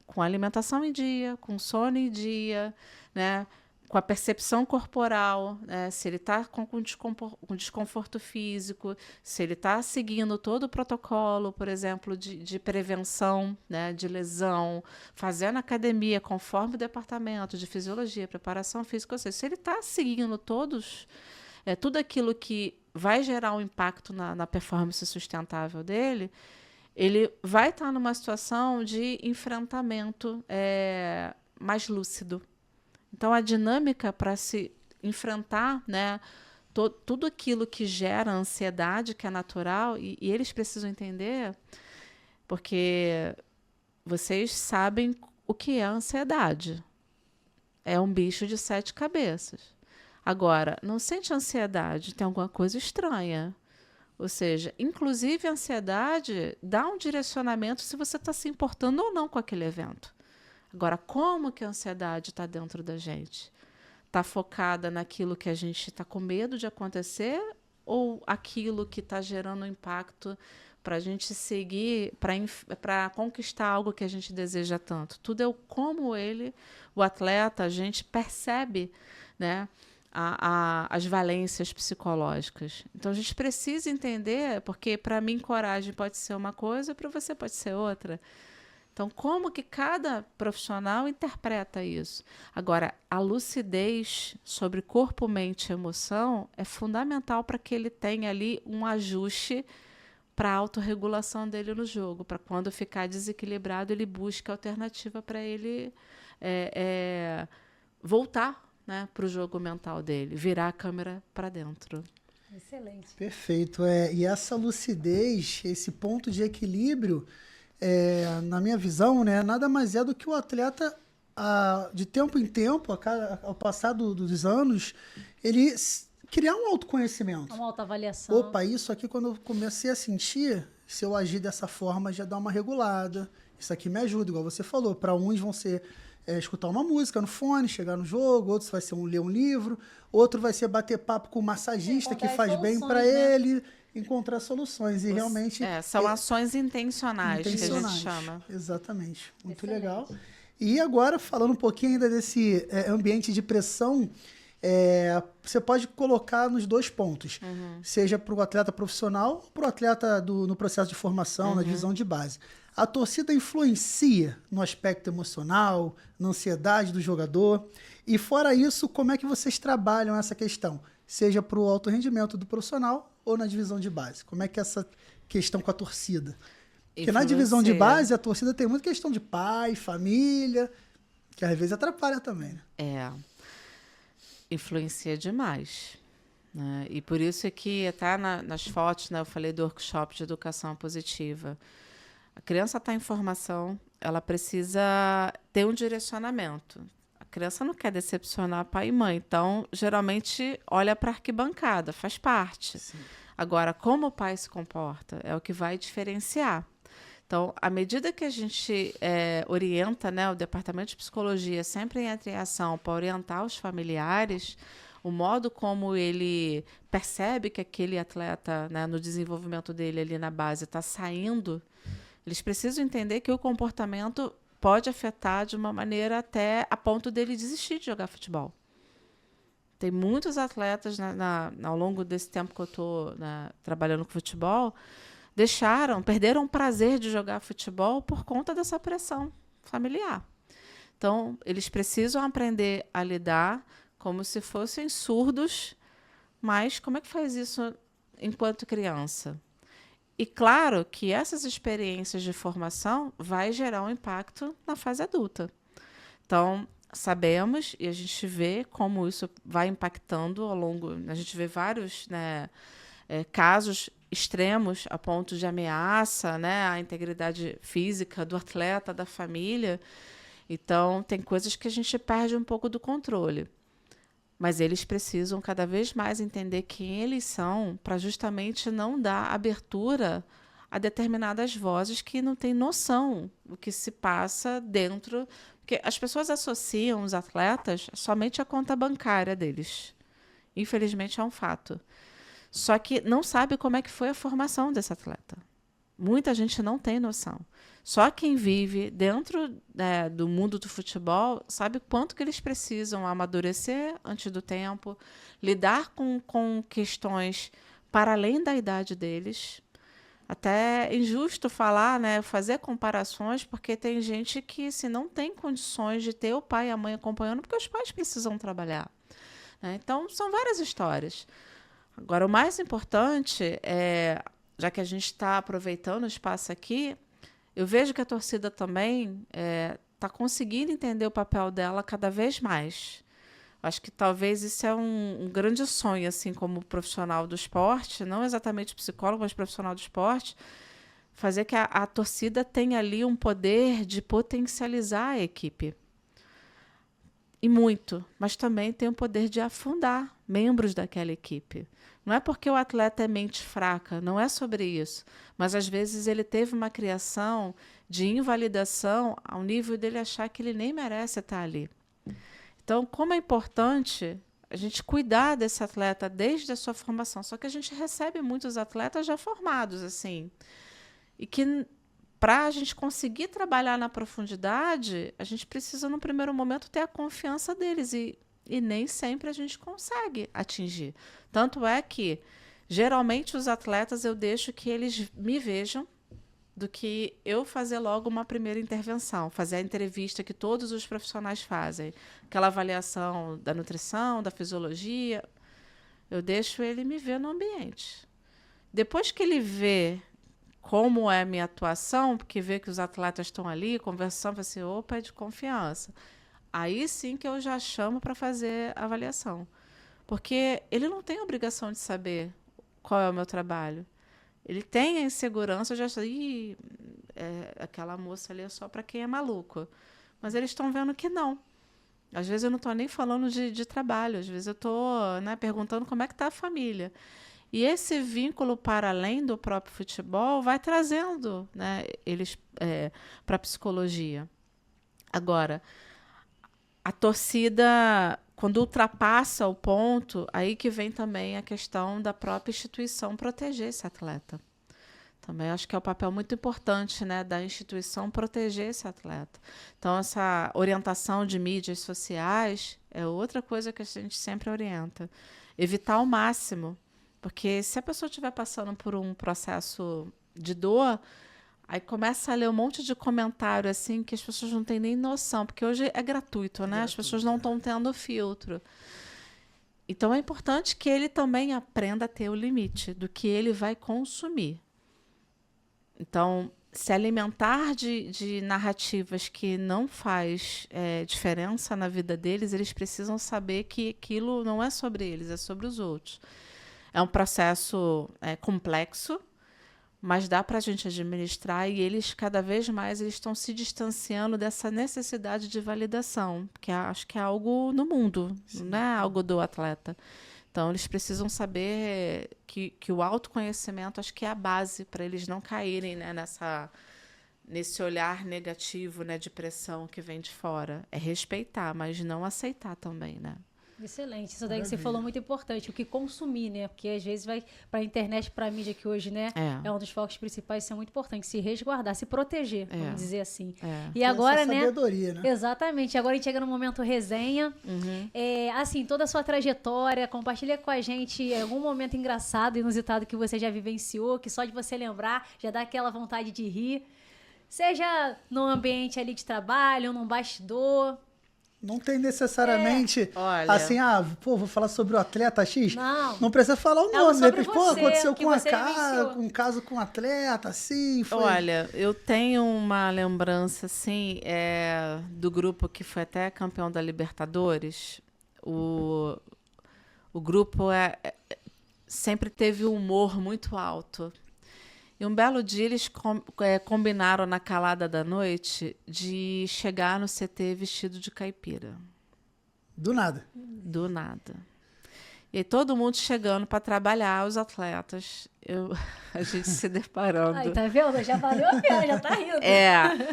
com a alimentação em dia, com sono em dia, né, com a percepção corporal, né, se ele está com desconforto físico, se ele está seguindo todo o protocolo, por exemplo, de prevenção, né, de lesão, fazendo academia conforme o departamento de fisiologia, preparação física, ou seja, se ele está seguindo tudo aquilo que vai gerar um impacto na performance sustentável dele, ele vai estar numa situação de enfrentamento mais lúcido. Então, a dinâmica para se enfrentar, né, tudo aquilo que gera ansiedade, que é natural, e eles precisam entender, porque vocês sabem o que é a ansiedade. É um bicho de 7 cabeças. Agora, não sente ansiedade, tem alguma coisa estranha. Ou seja, inclusive a ansiedade dá um direcionamento se você está se importando ou não com aquele evento. Agora, como que a ansiedade está dentro da gente? Está focada naquilo que a gente está com medo de acontecer ou aquilo que está gerando impacto para a gente seguir, para conquistar algo que a gente deseja tanto? Tudo é como o atleta, a gente percebe, né, as valências psicológicas. Então, a gente precisa entender, porque para mim coragem pode ser uma coisa, para você pode ser outra. Então, como que cada profissional interpreta isso? Agora, a lucidez sobre corpo, mente e emoção é fundamental para que ele tenha ali um ajuste para a autorregulação dele no jogo, para quando ficar desequilibrado, ele busque alternativa para ele voltar, né, para o jogo mental dele, virar a câmera para dentro. Excelente. Perfeito. E essa lucidez, esse ponto de equilíbrio, na minha visão, né, nada mais é do que o atleta, de tempo em tempo, ao passar dos anos, ele criar um autoconhecimento. Uma autoavaliação. Opa, isso aqui, quando eu comecei a sentir, se eu agir dessa forma, já dá uma regulada. Isso aqui me ajuda, igual você falou. Para uns vão ser escutar uma música no fone, chegar no jogo, outros vai ser ler um livro, outro vai ser bater papo com o massagista, que faz bem para ele, encontrar soluções. E realmente... são ações intencionais que a gente chama. Exatamente. Muito Excelente. legal. E agora, falando um pouquinho ainda desse ambiente de pressão, você pode colocar nos dois pontos, seja para o atleta profissional ou para o atleta no processo de formação, na divisão de base. A torcida influencia no aspecto emocional, na ansiedade do jogador. E fora isso, como é que vocês trabalham essa questão? Seja para o alto rendimento do profissional ou na divisão de base. Como é que é essa questão com a torcida? Porque na divisão de base, a torcida tem muita questão de pai, família, que às vezes atrapalha também, né? Influencia demais. Né? E por isso é que até nas fotos, né, eu falei do workshop de educação positiva. A criança está em formação, ela precisa ter um direcionamento. A criança não quer decepcionar pai e mãe, então, geralmente, olha para a arquibancada, faz parte. Sim. Agora, como o pai se comporta é o que vai diferenciar. Então, à medida que a gente orienta, né, o departamento de psicologia sempre entra em ação para orientar os familiares, o modo como ele percebe que aquele atleta, né, no desenvolvimento dele ali na base está saindo, eles precisam entender que o comportamento pode afetar de uma maneira até a ponto dele desistir de jogar futebol. Tem muitos atletas ao longo desse tempo que eu estou trabalhando com futebol, perderam o prazer de jogar futebol por conta dessa pressão familiar. Então, eles precisam aprender a lidar como se fossem surdos, mas como é que faz isso enquanto criança? E claro que essas experiências de formação vai gerar um impacto na fase adulta. Então, sabemos e a gente vê como isso vai impactando ao longo... A gente vê vários casos extremos a ponto de ameaça, né, à integridade física do atleta, da família. Então, tem coisas que a gente perde um pouco do controle. Mas eles precisam cada vez mais entender quem eles são para justamente não dar abertura a determinadas vozes que não têm noção do que se passa dentro. Porque as pessoas associam os atletas somente à conta bancária deles. Infelizmente, é um fato. Só que não sabe como é que foi a formação desse atleta. Muita gente não tem noção. Só quem vive dentro do mundo do futebol sabe quanto que eles precisam amadurecer antes do tempo, lidar com questões para além da idade deles. Até é injusto falar, né, fazer comparações, porque tem gente que se não tem condições de ter o pai e a mãe acompanhando, porque os pais precisam trabalhar. Né? Então, são várias histórias. Agora, o mais importante é, já que a gente está aproveitando o espaço aqui, eu vejo que a torcida também está conseguindo entender o papel dela cada vez mais. Acho que talvez isso é um grande sonho, assim, como profissional do esporte, não exatamente psicólogo, mas profissional do esporte, fazer que a torcida tenha ali um poder de potencializar a equipe. E muito, mas também tem o poder de afundar membros daquela equipe. Não é porque o atleta é mente fraca, não é sobre isso. Mas, às vezes, ele teve uma criação de invalidação ao nível dele achar que ele nem merece estar ali. Então, como é importante a gente cuidar desse atleta desde a sua formação. Só que a gente recebe muitos atletas já formados, assim, e que, para a gente conseguir trabalhar na profundidade, a gente precisa, no primeiro momento, ter a confiança deles. E nem sempre a gente consegue atingir. Tanto é que, geralmente, os atletas eu deixo que eles me vejam do que eu fazer logo uma primeira intervenção, fazer a entrevista que todos os profissionais fazem, aquela avaliação da nutrição, da fisiologia. Eu deixo ele me ver no ambiente. Depois que ele vê como é a minha atuação, porque vê que os atletas estão ali conversando, vai assim, opa, é de confiança. Aí sim que eu já chamo para fazer a avaliação. Porque ele não tem obrigação de saber qual é o meu trabalho. Ele tem a insegurança, eu já sei, aquela moça ali é só para quem é maluco. Mas eles estão vendo que não. Às vezes eu não estou nem falando de trabalho, às vezes eu estou perguntando como é que está a família. E esse vínculo para além do próprio futebol vai trazendo, né, eles para a psicologia. Agora, a torcida, quando ultrapassa o ponto, aí que vem também a questão da própria instituição proteger esse atleta. Também acho que é um papel muito importante, né, da instituição proteger esse atleta. Então, essa orientação de mídias sociais é outra coisa que a gente sempre orienta. Evitar ao máximo, porque se a pessoa estiver passando por um processo de dor, aí começa a ler um monte de comentário assim que as pessoas não têm nem noção, porque hoje é gratuito, né? As pessoas não estão tendo filtro. Então, é importante que ele também aprenda a ter o limite do que ele vai consumir. Então, se alimentar de narrativas que não faz diferença na vida deles, eles precisam saber que aquilo não é sobre eles, é sobre os outros. É um processo complexo, mas dá para a gente administrar e eles, cada vez mais, eles estão se distanciando dessa necessidade de validação, que acho que é algo no mundo, sim, não é algo do atleta. Então, eles precisam saber que o autoconhecimento, acho que é a base para eles não caírem, né, nesse olhar negativo, né, de pressão que vem de fora. É respeitar, mas não aceitar também, né? Excelente. Isso daí que você falou muito importante. O que consumir, né? Porque às vezes vai para a internet, para a mídia, que hoje, né, é um dos focos principais. Isso é muito importante. Se resguardar, se proteger, vamos dizer assim. E agora, né? Sabedoria, né? Exatamente. Agora a gente chega no momento resenha. Assim, toda a sua trajetória, compartilha com a gente algum momento engraçado, inusitado que você já vivenciou, que só de você lembrar já dá aquela vontade de rir. Seja no ambiente ali de trabalho, num bastidor. Não tem necessariamente assim, vou falar sobre o atleta X. Não precisa falar o nome, né? Aconteceu com um caso com um atleta, assim. Foi... Olha, eu tenho uma lembrança, assim, do grupo que foi até campeão da Libertadores. O grupo sempre teve um humor muito alto. E um belo dia eles combinaram na calada da noite de chegar no CT vestido de caipira. Do nada. Do nada. E aí todo mundo chegando para trabalhar, os atletas, a gente se deparando. Aí, tá vendo? Já valeu a pena, já tá rindo.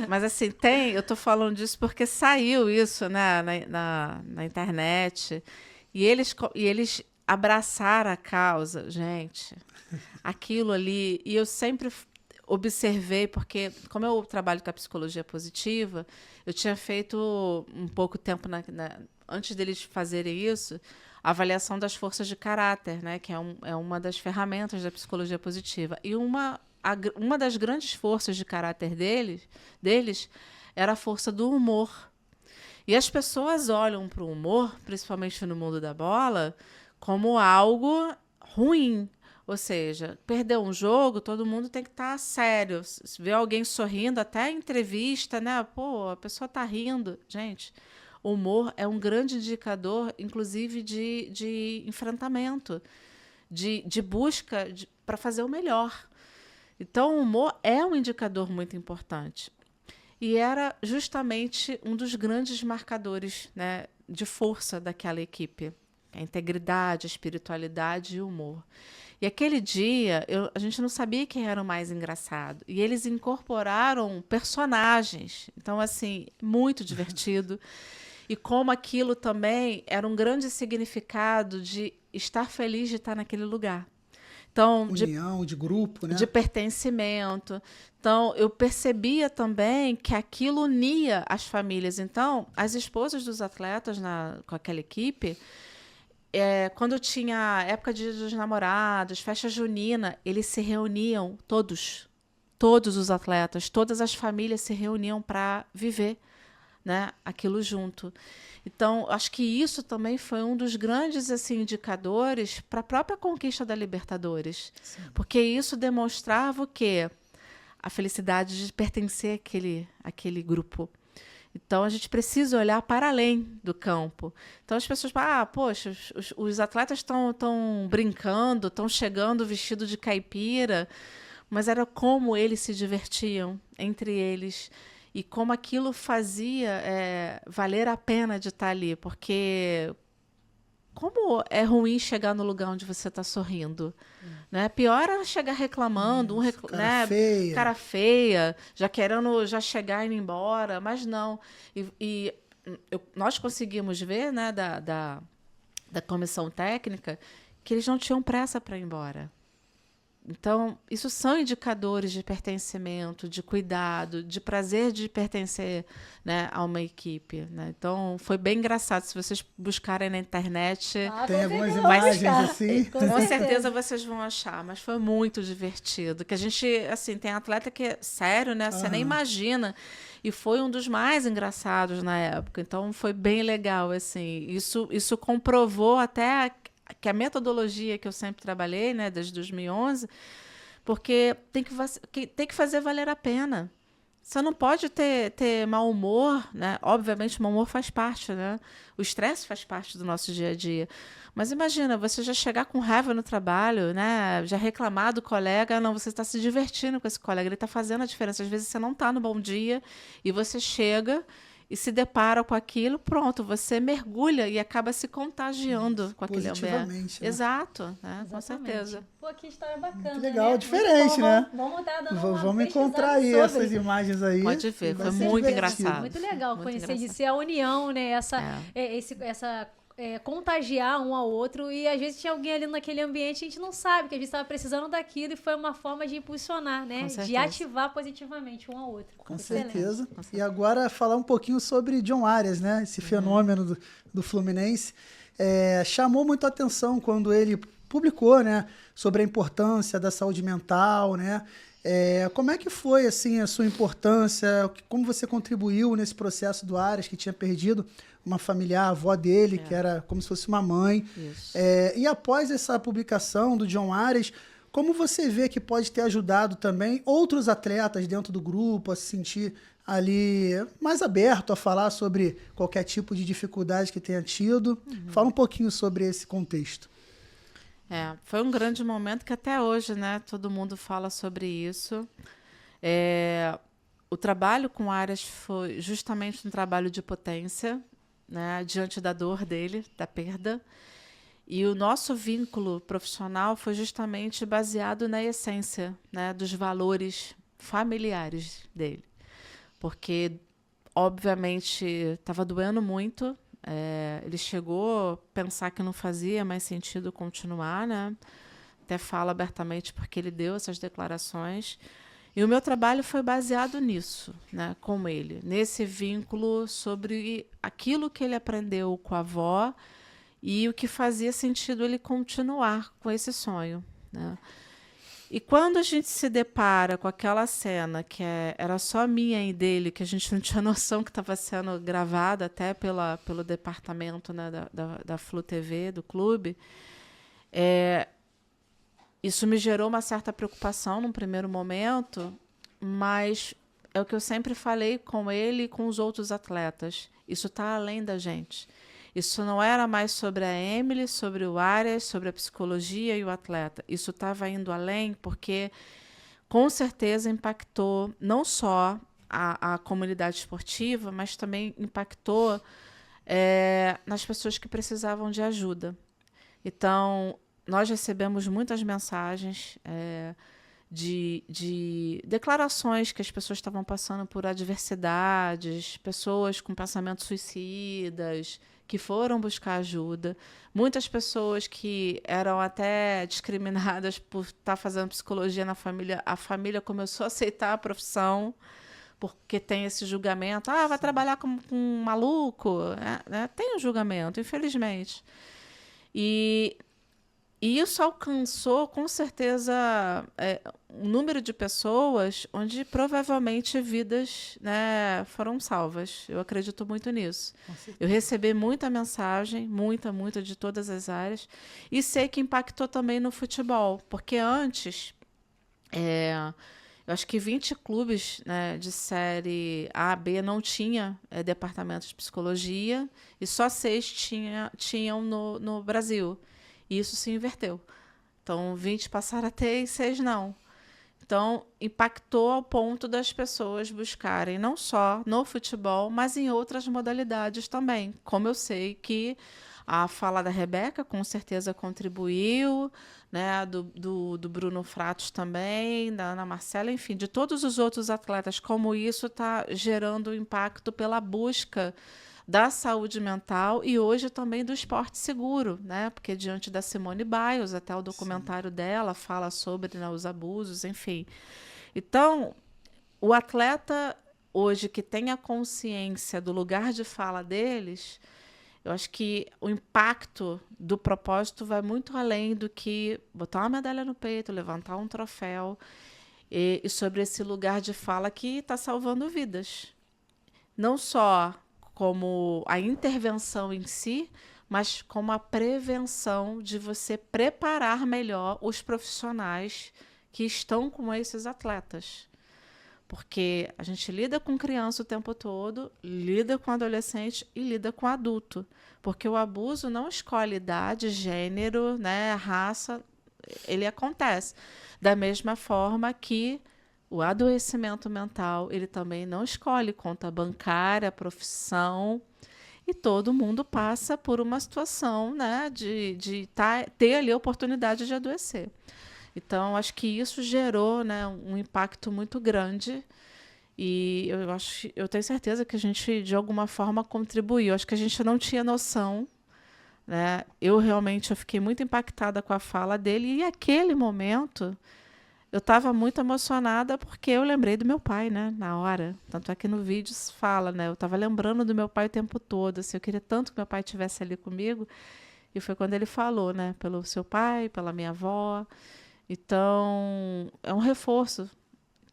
Mas assim, eu tô falando disso porque saiu isso, né, na internet. E eles abraçaram a causa, gente. Aquilo ali, e eu sempre observei, porque como eu trabalho com a psicologia positiva, eu tinha feito um pouco tempo, antes deles fazerem isso, a avaliação das forças de caráter, né, que é uma das ferramentas da psicologia positiva. E uma das grandes forças de caráter deles era a força do humor. E as pessoas olham para o humor, principalmente no mundo da bola, como algo ruim. Ou seja, perder um jogo, todo mundo tem que estar sério. Se vê alguém sorrindo, até em entrevista, né? Pô, a pessoa está rindo. Gente, o humor é um grande indicador, inclusive, de enfrentamento, de busca para fazer o melhor. Então, o humor é um indicador muito importante. E era justamente um dos grandes marcadores, né, de força daquela equipe. A integridade, a espiritualidade e o humor. E aquele dia, a gente não sabia quem era o mais engraçado. E eles incorporaram personagens. Então, assim, muito divertido. E como aquilo também era um grande significado de estar feliz de estar naquele lugar. Então, união, de grupo, né? De pertencimento. Então, eu percebia também que aquilo unia as famílias. Então, as esposas dos atletas com aquela equipe... quando tinha época de Dia dos Namorados, festa junina, eles se reuniam, todos os atletas, todas as famílias se reuniam para viver, né, aquilo junto. Então, acho que isso também foi um dos grandes assim, indicadores para a própria conquista da Libertadores. Sim. Porque isso demonstrava o quê? A felicidade de pertencer àquele grupo. Então, a gente precisa olhar para além do campo. Então, as pessoas falam, poxa, os atletas estão brincando, estão chegando vestido de caipira, mas era como eles se divertiam entre eles e como aquilo fazia valer a pena de estar ali, porque como é ruim chegar no lugar onde você está sorrindo. Né? Pior era chegar reclamando, cara feia, já querendo chegar e ir embora, mas não. Nós conseguimos ver, né, da comissão técnica que eles não tinham pressa para ir embora. Então, isso são indicadores de pertencimento, de cuidado, de prazer de pertencer, né, a uma equipe, né? Então, foi bem engraçado. Se vocês buscarem na internet, Tem algumas certeza, imagens vamos assim. buscar. com certeza. certeza vocês vão achar. Mas foi muito divertido. Que a gente, assim, tem atleta que é sério, né? Você nem imagina. E foi um dos mais engraçados na época. Então, foi bem legal, assim. Isso comprovou até que a metodologia que eu sempre trabalhei, né, desde 2011, porque tem que fazer valer a pena. Você não pode ter mau humor, né? Obviamente, o mau humor faz parte, né? O estresse faz parte do nosso dia a dia. Mas imagina, você já chegar com raiva no trabalho, né? Já reclamar do colega, não, você está se divertindo com esse colega, ele está fazendo a diferença. Às vezes você não está no bom dia e você chega e se depara com aquilo, pronto, você mergulha e acaba se contagiando com aquele ambiente. Positivamente, né? Exato, né? Com Exatamente. certeza. Pô, que história bacana. Muito legal, né? diferente, Muito bom. né? Vamos estar dando uma Vamos encontrar pesquisada aí sobre. essas imagens aí. Pode ver, Vai foi ser muito divertido. engraçado. Muito legal Muito conhecer engraçado. disso, é a união, né? Contagiar um ao outro. E às vezes tinha alguém ali naquele ambiente, a gente não sabe, que a gente estava precisando daquilo e foi uma forma de impulsionar, né? Com De certeza. ativar positivamente um ao outro. Com Excelente. certeza. E agora falar um pouquinho sobre John Arias, né? Esse fenômeno do Fluminense. Chamou muito a atenção quando ele publicou, né, sobre a importância da saúde mental, né? Como é que foi assim a sua importância? Como você contribuiu nesse processo do Arias, que tinha perdido uma familiar, a avó dele, que era como se fosse uma mãe? Isso. E após essa publicação do John Arias, como você vê que pode ter ajudado também outros atletas dentro do grupo a se sentir ali mais aberto a falar sobre qualquer tipo de dificuldade que tenha tido? Fala um pouquinho sobre esse contexto. Foi um grande momento que até hoje, né, todo mundo fala sobre isso. O trabalho com Arias foi justamente um trabalho de potência, né, diante da dor dele, da perda. E o nosso vínculo profissional foi justamente baseado na essência, né, dos valores familiares dele. Porque, obviamente, estava doendo muito. Ele chegou a pensar que não fazia mais sentido continuar, né? Até fala abertamente porque ele deu essas declarações. E o meu trabalho foi baseado nisso, né, com ele, nesse vínculo sobre aquilo que ele aprendeu com a avó e o que fazia sentido ele continuar com esse sonho, né? E quando a gente se depara com aquela cena que era só minha e dele, que a gente não tinha noção que estava sendo gravada até pelo departamento, né, da Flu TV, do clube, isso me gerou uma certa preocupação num primeiro momento, mas é o que eu sempre falei com ele e com os outros atletas. Isso está além da gente. Isso não era mais sobre a Emily, sobre o Arias, sobre a psicologia e o atleta. Isso estava indo além porque, com certeza, impactou não só a comunidade esportiva, mas também impactou nas pessoas que precisavam de ajuda. Então, nós recebemos muitas mensagens de declarações que as pessoas estavam passando por adversidades, pessoas com pensamentos suicidas, que foram buscar ajuda, muitas pessoas que eram até discriminadas por estar fazendo psicologia na família, a família começou a aceitar a profissão, porque tem esse julgamento, vai trabalhar com um maluco, né? Tem um julgamento, infelizmente. E isso alcançou, com certeza, um número de pessoas onde provavelmente vidas, né, foram salvas. Eu acredito muito nisso. Eu recebi muita mensagem, muita de todas as áreas, e sei que impactou também no futebol, porque antes, eu acho que 20 clubes, né, de série A, B não tinha departamento de psicologia, e só 6 tinham no Brasil. E isso se inverteu. Então, 20 passaram a ter e 6 não. Então, impactou ao ponto das pessoas buscarem não só no futebol, mas em outras modalidades também. Como eu sei que a fala da Rebeca com certeza contribuiu, né, do Bruno Fratos também, da Ana Marcela, enfim, de todos os outros atletas, como isso está gerando impacto pela busca da saúde mental e hoje também do esporte seguro, né? Porque diante da Simone Biles, até o documentário dela fala sobre, né, os abusos, enfim. Então, o atleta hoje que tem a consciência do lugar de fala deles, eu acho que o impacto do propósito vai muito além do que botar uma medalha no peito, levantar um troféu, e sobre esse lugar de fala que está salvando vidas. Não só como a intervenção em si, mas como a prevenção de você preparar melhor os profissionais que estão com esses atletas. Porque a gente lida com criança o tempo todo, lida com adolescente e lida com adulto. Porque o abuso não escolhe idade, gênero, né, raça, ele acontece. Da mesma forma que o adoecimento mental, ele também não escolhe conta bancária, profissão, e todo mundo passa por uma situação, né, de ter ali a oportunidade de adoecer. Então, acho que isso gerou, né, um impacto muito grande e eu tenho certeza que a gente, de alguma forma, contribuiu. Acho que a gente não tinha noção, né? Eu fiquei muito impactada com a fala dele e naquele momento eu estava muito emocionada porque eu lembrei do meu pai, né, na hora. Tanto é que no vídeo se fala, né? Eu estava lembrando do meu pai o tempo todo. Assim, eu queria tanto que meu pai estivesse ali comigo. E foi quando ele falou, né, pelo seu pai, pela minha avó. Então, é um reforço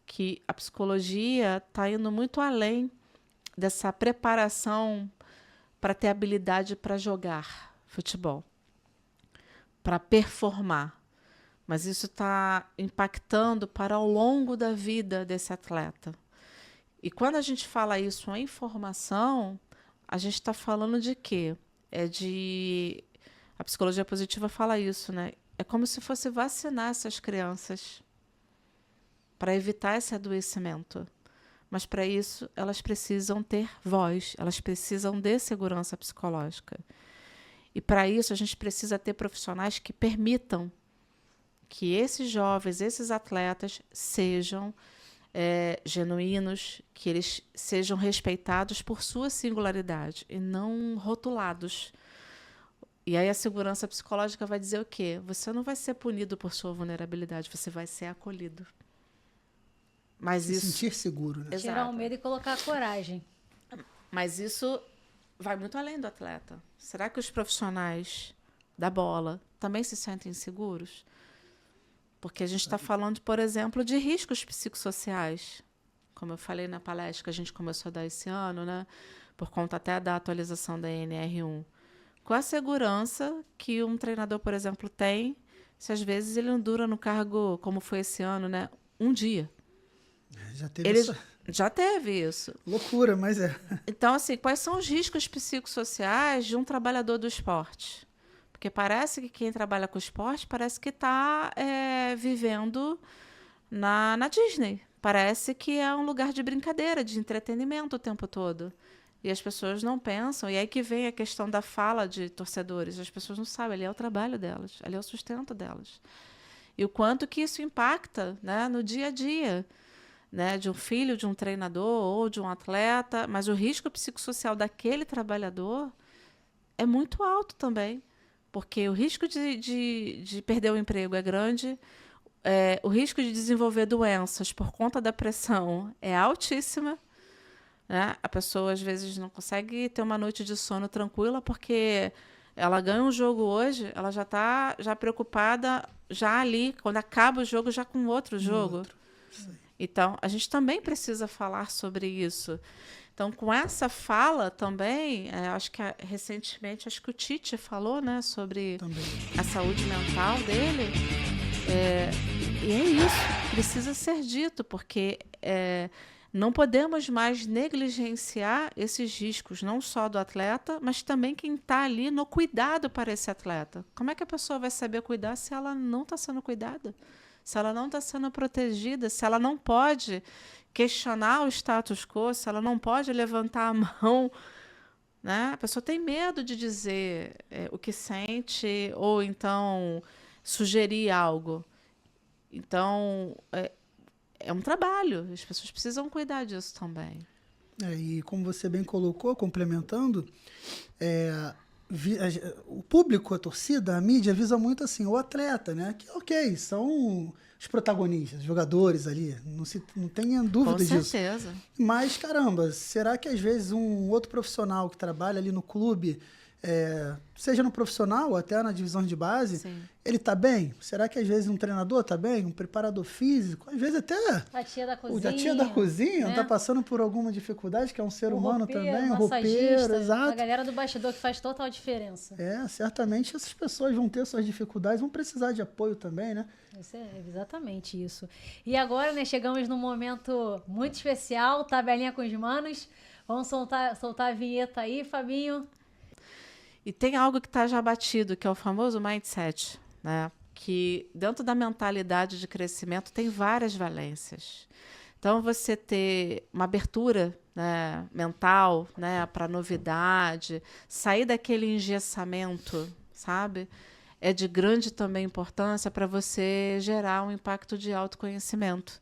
que a psicologia está indo muito além dessa preparação para ter habilidade para jogar futebol, para performar. Mas isso está impactando para ao longo da vida desse atleta. E quando a gente fala isso em formação, a gente está falando de quê? A psicologia positiva fala isso, né? É como se fosse vacinar essas crianças para evitar esse adoecimento. Mas, para isso, elas precisam ter voz, elas precisam de segurança psicológica. E, para isso, a gente precisa ter profissionais que permitam que esses jovens, esses atletas, sejam genuínos, que eles sejam respeitados por sua singularidade e não rotulados. E aí a segurança psicológica vai dizer o quê? Você não vai ser punido por sua vulnerabilidade, você vai ser acolhido. Mas Se isso sentir seguro, né? Exato. Tirar o medo e colocar a coragem. Mas isso vai muito além do atleta. Será que os profissionais da bola também se sentem seguros? Porque a gente está falando, por exemplo, de riscos psicossociais. Como eu falei na palestra que a gente começou a dar esse ano, né? Por conta até da atualização da NR1. Qual a segurança que um treinador, por exemplo, tem se às vezes ele não dura no cargo, como foi esse ano, né? Um dia. Já teve Já teve isso. Loucura, mas é. Então, assim, quais são os riscos psicossociais de um trabalhador do esporte? Porque parece que quem trabalha com esporte parece que está vivendo na Disney. Parece que é um lugar de brincadeira, de entretenimento o tempo todo. E as pessoas não pensam. E aí que vem a questão da fala de torcedores. As pessoas não sabem, ali é o trabalho delas, ali é o sustento delas. E o quanto que isso impacta, né, no dia a dia, né, de um filho, de um treinador ou de um atleta. Mas o risco psicossocial daquele trabalhador é muito alto também. Porque o risco de perder o emprego é grande, o risco de desenvolver doenças por conta da pressão é altíssima. Né? A pessoa, às vezes, não consegue ter uma noite de sono tranquila porque ela ganha um jogo hoje, ela já está preocupada já ali, quando acaba o jogo, já com outro jogo. Então, a gente também precisa falar sobre isso. Então, com essa fala também, acho que recentemente, acho que o Tite falou, né, sobre a saúde mental dele. E é isso, precisa ser dito, porque não podemos mais negligenciar esses riscos, não só do atleta, mas também quem está ali no cuidado para esse atleta. Como é que a pessoa vai saber cuidar se ela não está sendo cuidada? Se ela não está sendo protegida, se ela não pode questionar o status quo, se ela não pode levantar a mão, né? A pessoa tem medo de dizer o que sente ou então sugerir algo. Então, é um trabalho. As pessoas precisam cuidar disso também. E como você bem colocou, complementando, o público, a torcida, a mídia visa muito assim, o atleta, né? Que ok, são os protagonistas, os jogadores ali, não tenha dúvida disso. Com certeza. Mas, caramba, será que às vezes um outro profissional que trabalha ali no clube, seja no profissional ou até na divisão de base, Sim. ele tá bem? Será que às vezes um treinador tá bem? Um preparador físico? Às vezes até A tia da cozinha. a tia da cozinha né? tá passando por alguma dificuldade, que é um ser humano roupeiro, também, um massagista, roupeiro, exato. A galera do bastidor que faz total diferença. Certamente essas pessoas vão ter suas dificuldades, vão precisar de apoio também, né? É exatamente isso. E agora, né, chegamos num momento muito especial, tabelinha com os manos. Vamos soltar a vinheta aí, Fabinho. E tem algo que está já batido, que é o famoso mindset, né? Que dentro da mentalidade de crescimento tem várias valências. Então, você ter uma abertura, né, mental, né, para novidade, sair daquele engessamento, sabe? É de grande também importância para você gerar um impacto de autoconhecimento.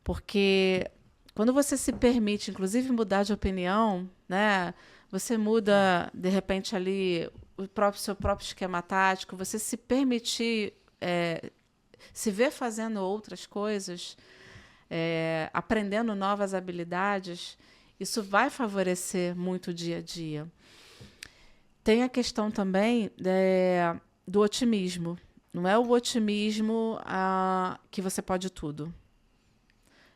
Porque quando você se permite, inclusive, mudar de opinião, né, você muda, de repente, ali seu próprio esquema tático, você se permitir se ver fazendo outras coisas, aprendendo novas habilidades, isso vai favorecer muito o dia a dia. Tem a questão também do otimismo. Não é o otimismo que você pode tudo.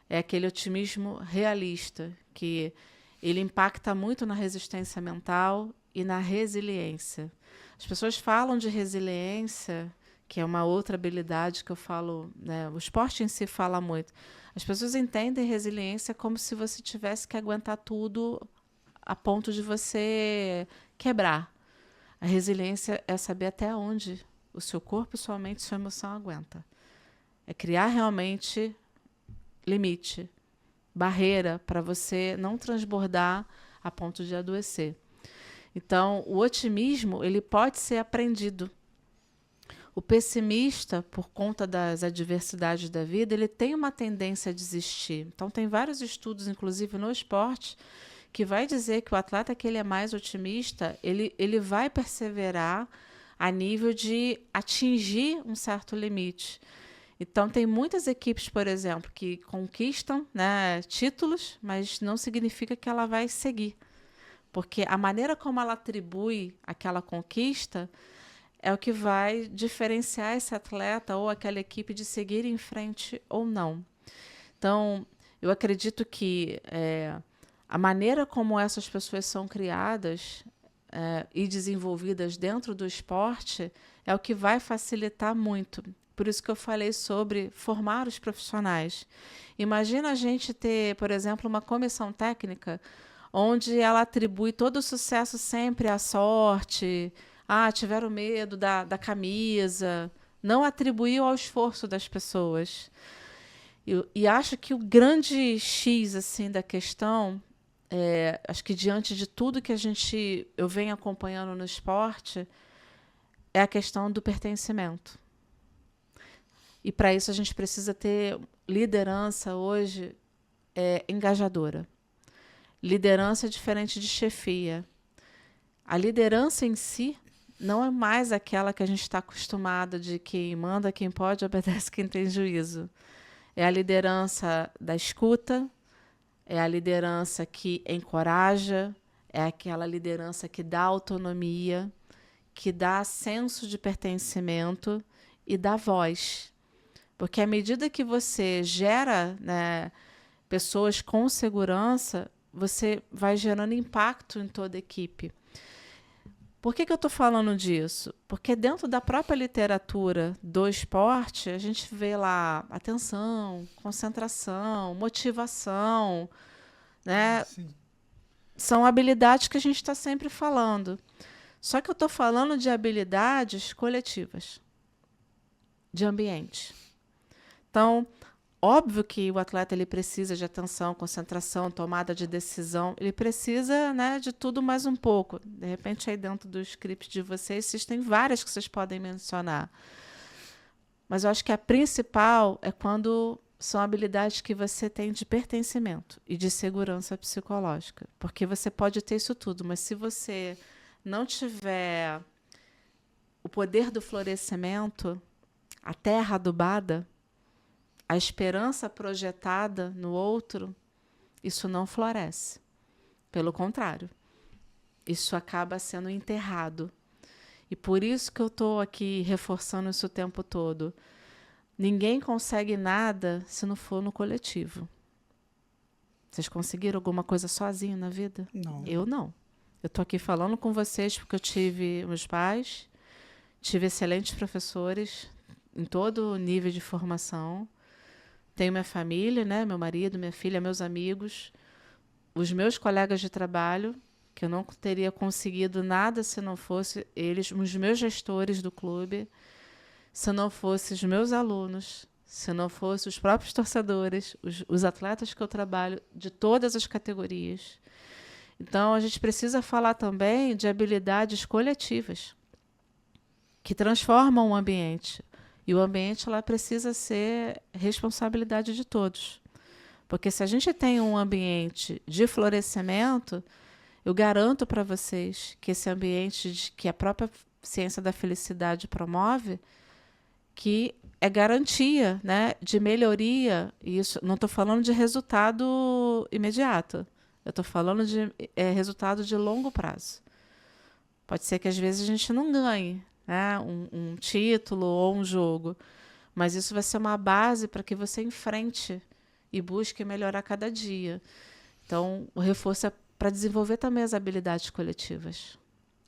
É aquele otimismo realista, que ele impacta muito na resistência mental e na resiliência. As pessoas falam de resiliência, que é uma outra habilidade que eu falo, né? O esporte em si fala muito. As pessoas entendem resiliência como se você tivesse que aguentar tudo a ponto de você quebrar. A resiliência é saber até onde o seu corpo, sua mente e sua emoção aguenta. É criar realmente limite, barreira para você não transbordar a ponto de adoecer. Então, o otimismo ele pode ser aprendido. O pessimista, por conta das adversidades da vida, ele tem uma tendência a desistir. Então, tem vários estudos, inclusive no esporte, que vai dizer que o atleta que ele é mais otimista, ele vai perseverar a nível de atingir um certo limite. Então, tem muitas equipes, por exemplo, que conquistam, né, títulos, mas não significa que ela vai seguir. Porque a maneira como ela atribui aquela conquista é o que vai diferenciar esse atleta ou aquela equipe de seguir em frente ou não. Então, eu acredito que a maneira como essas pessoas são criadas e desenvolvidas dentro do esporte é o que vai facilitar muito. Por isso que eu falei sobre formar os profissionais. Imagina a gente ter, por exemplo, uma comissão técnica onde ela atribui todo o sucesso sempre à sorte. Tiveram medo da camisa. Não atribuiu ao esforço das pessoas. E acho que o grande X assim, da questão, acho que diante de tudo que eu venho acompanhando no esporte, é a questão do pertencimento. E para isso a gente precisa ter liderança hoje engajadora. Liderança é diferente de chefia. A liderança em si não é mais aquela que a gente está acostumado de quem manda, quem pode, obedece quem tem juízo. É a liderança da escuta, é a liderança que encoraja, é aquela liderança que dá autonomia, que dá senso de pertencimento e dá voz. Porque à medida que você gera, né, pessoas com segurança, você vai gerando impacto em toda a equipe. Por que eu estou falando disso? Porque dentro da própria literatura do esporte, a gente vê lá atenção, concentração, motivação, né? Sim. São habilidades que a gente está sempre falando. Só que eu estou falando de habilidades coletivas, de ambiente. Então, óbvio que o atleta ele precisa de atenção, concentração, tomada de decisão. Ele precisa, né, de tudo mais um pouco. De repente, aí dentro do script de vocês, existem várias que vocês podem mencionar. Mas eu acho que a principal é quando são habilidades que você tem de pertencimento e de segurança psicológica. Porque você pode ter isso tudo, mas se você não tiver o poder do florescimento, a terra adubada, a esperança projetada no outro, isso não floresce. Pelo contrário, isso acaba sendo enterrado. E por isso que eu estou aqui reforçando isso o tempo todo. Ninguém consegue nada se não for no coletivo. Vocês conseguiram alguma coisa sozinho na vida? Não. Eu não. Eu estou aqui falando com vocês porque eu tive meus pais, tive excelentes professores em todo o nível de formação. Tenho minha família, né? Meu marido, minha filha, meus amigos, os meus colegas de trabalho, que eu não teria conseguido nada se não fosse eles, os meus gestores do clube, se não fossem os meus alunos, se não fossem os próprios torcedores, os atletas que eu trabalho, de todas as categorias. Então, a gente precisa falar também de habilidades coletivas que transformam o ambiente. E o ambiente lá precisa ser responsabilidade de todos. Porque se a gente tem um ambiente de florescimento, eu garanto para vocês que esse ambiente que a própria ciência da felicidade promove, que é garantia, né, de melhoria. E isso, não estou falando de resultado imediato. Eu estou falando de resultado de longo prazo. Pode ser que às vezes a gente não ganhe, né, um título ou um jogo, mas isso vai ser uma base para que você enfrente e busque melhorar cada dia. Então, o reforço é para desenvolver também as habilidades coletivas.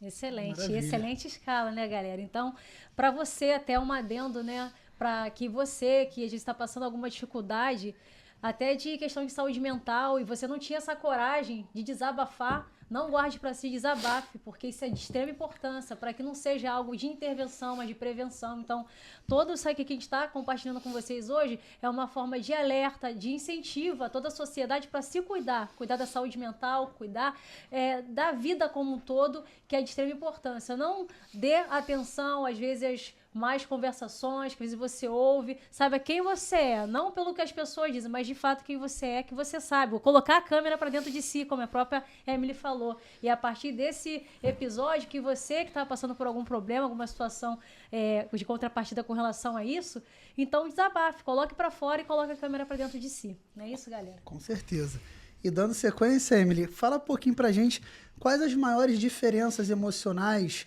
Excelente, Maravilha. excelente escala, né, galera? Então, para você, até um adendo, né, para que você, que a gente está passando alguma dificuldade, até de questão de saúde mental, e você não tinha essa coragem de desabafar, não guarde para si, desabafe, porque isso é de extrema importância, para que não seja algo de intervenção, mas de prevenção. Então, todo isso aqui que a gente está compartilhando com vocês hoje é uma forma de alerta, de incentivo a toda a sociedade para se cuidar da saúde mental, cuidar da vida como um todo, que é de extrema importância. Não dê atenção, às vezes, mais conversações, que às vezes você ouve, saiba quem você é, não pelo que as pessoas dizem, mas de fato quem você é, que você sabe. Vou colocar a câmera para dentro de si, como a própria Emily falou. E a partir desse episódio, que você que está passando por algum problema, alguma situação de contrapartida com relação a isso, então desabafe, coloque para fora e coloque a câmera para dentro de si. Não é isso, galera? Com certeza. E dando sequência, Emily, fala um pouquinho pra gente quais as maiores diferenças emocionais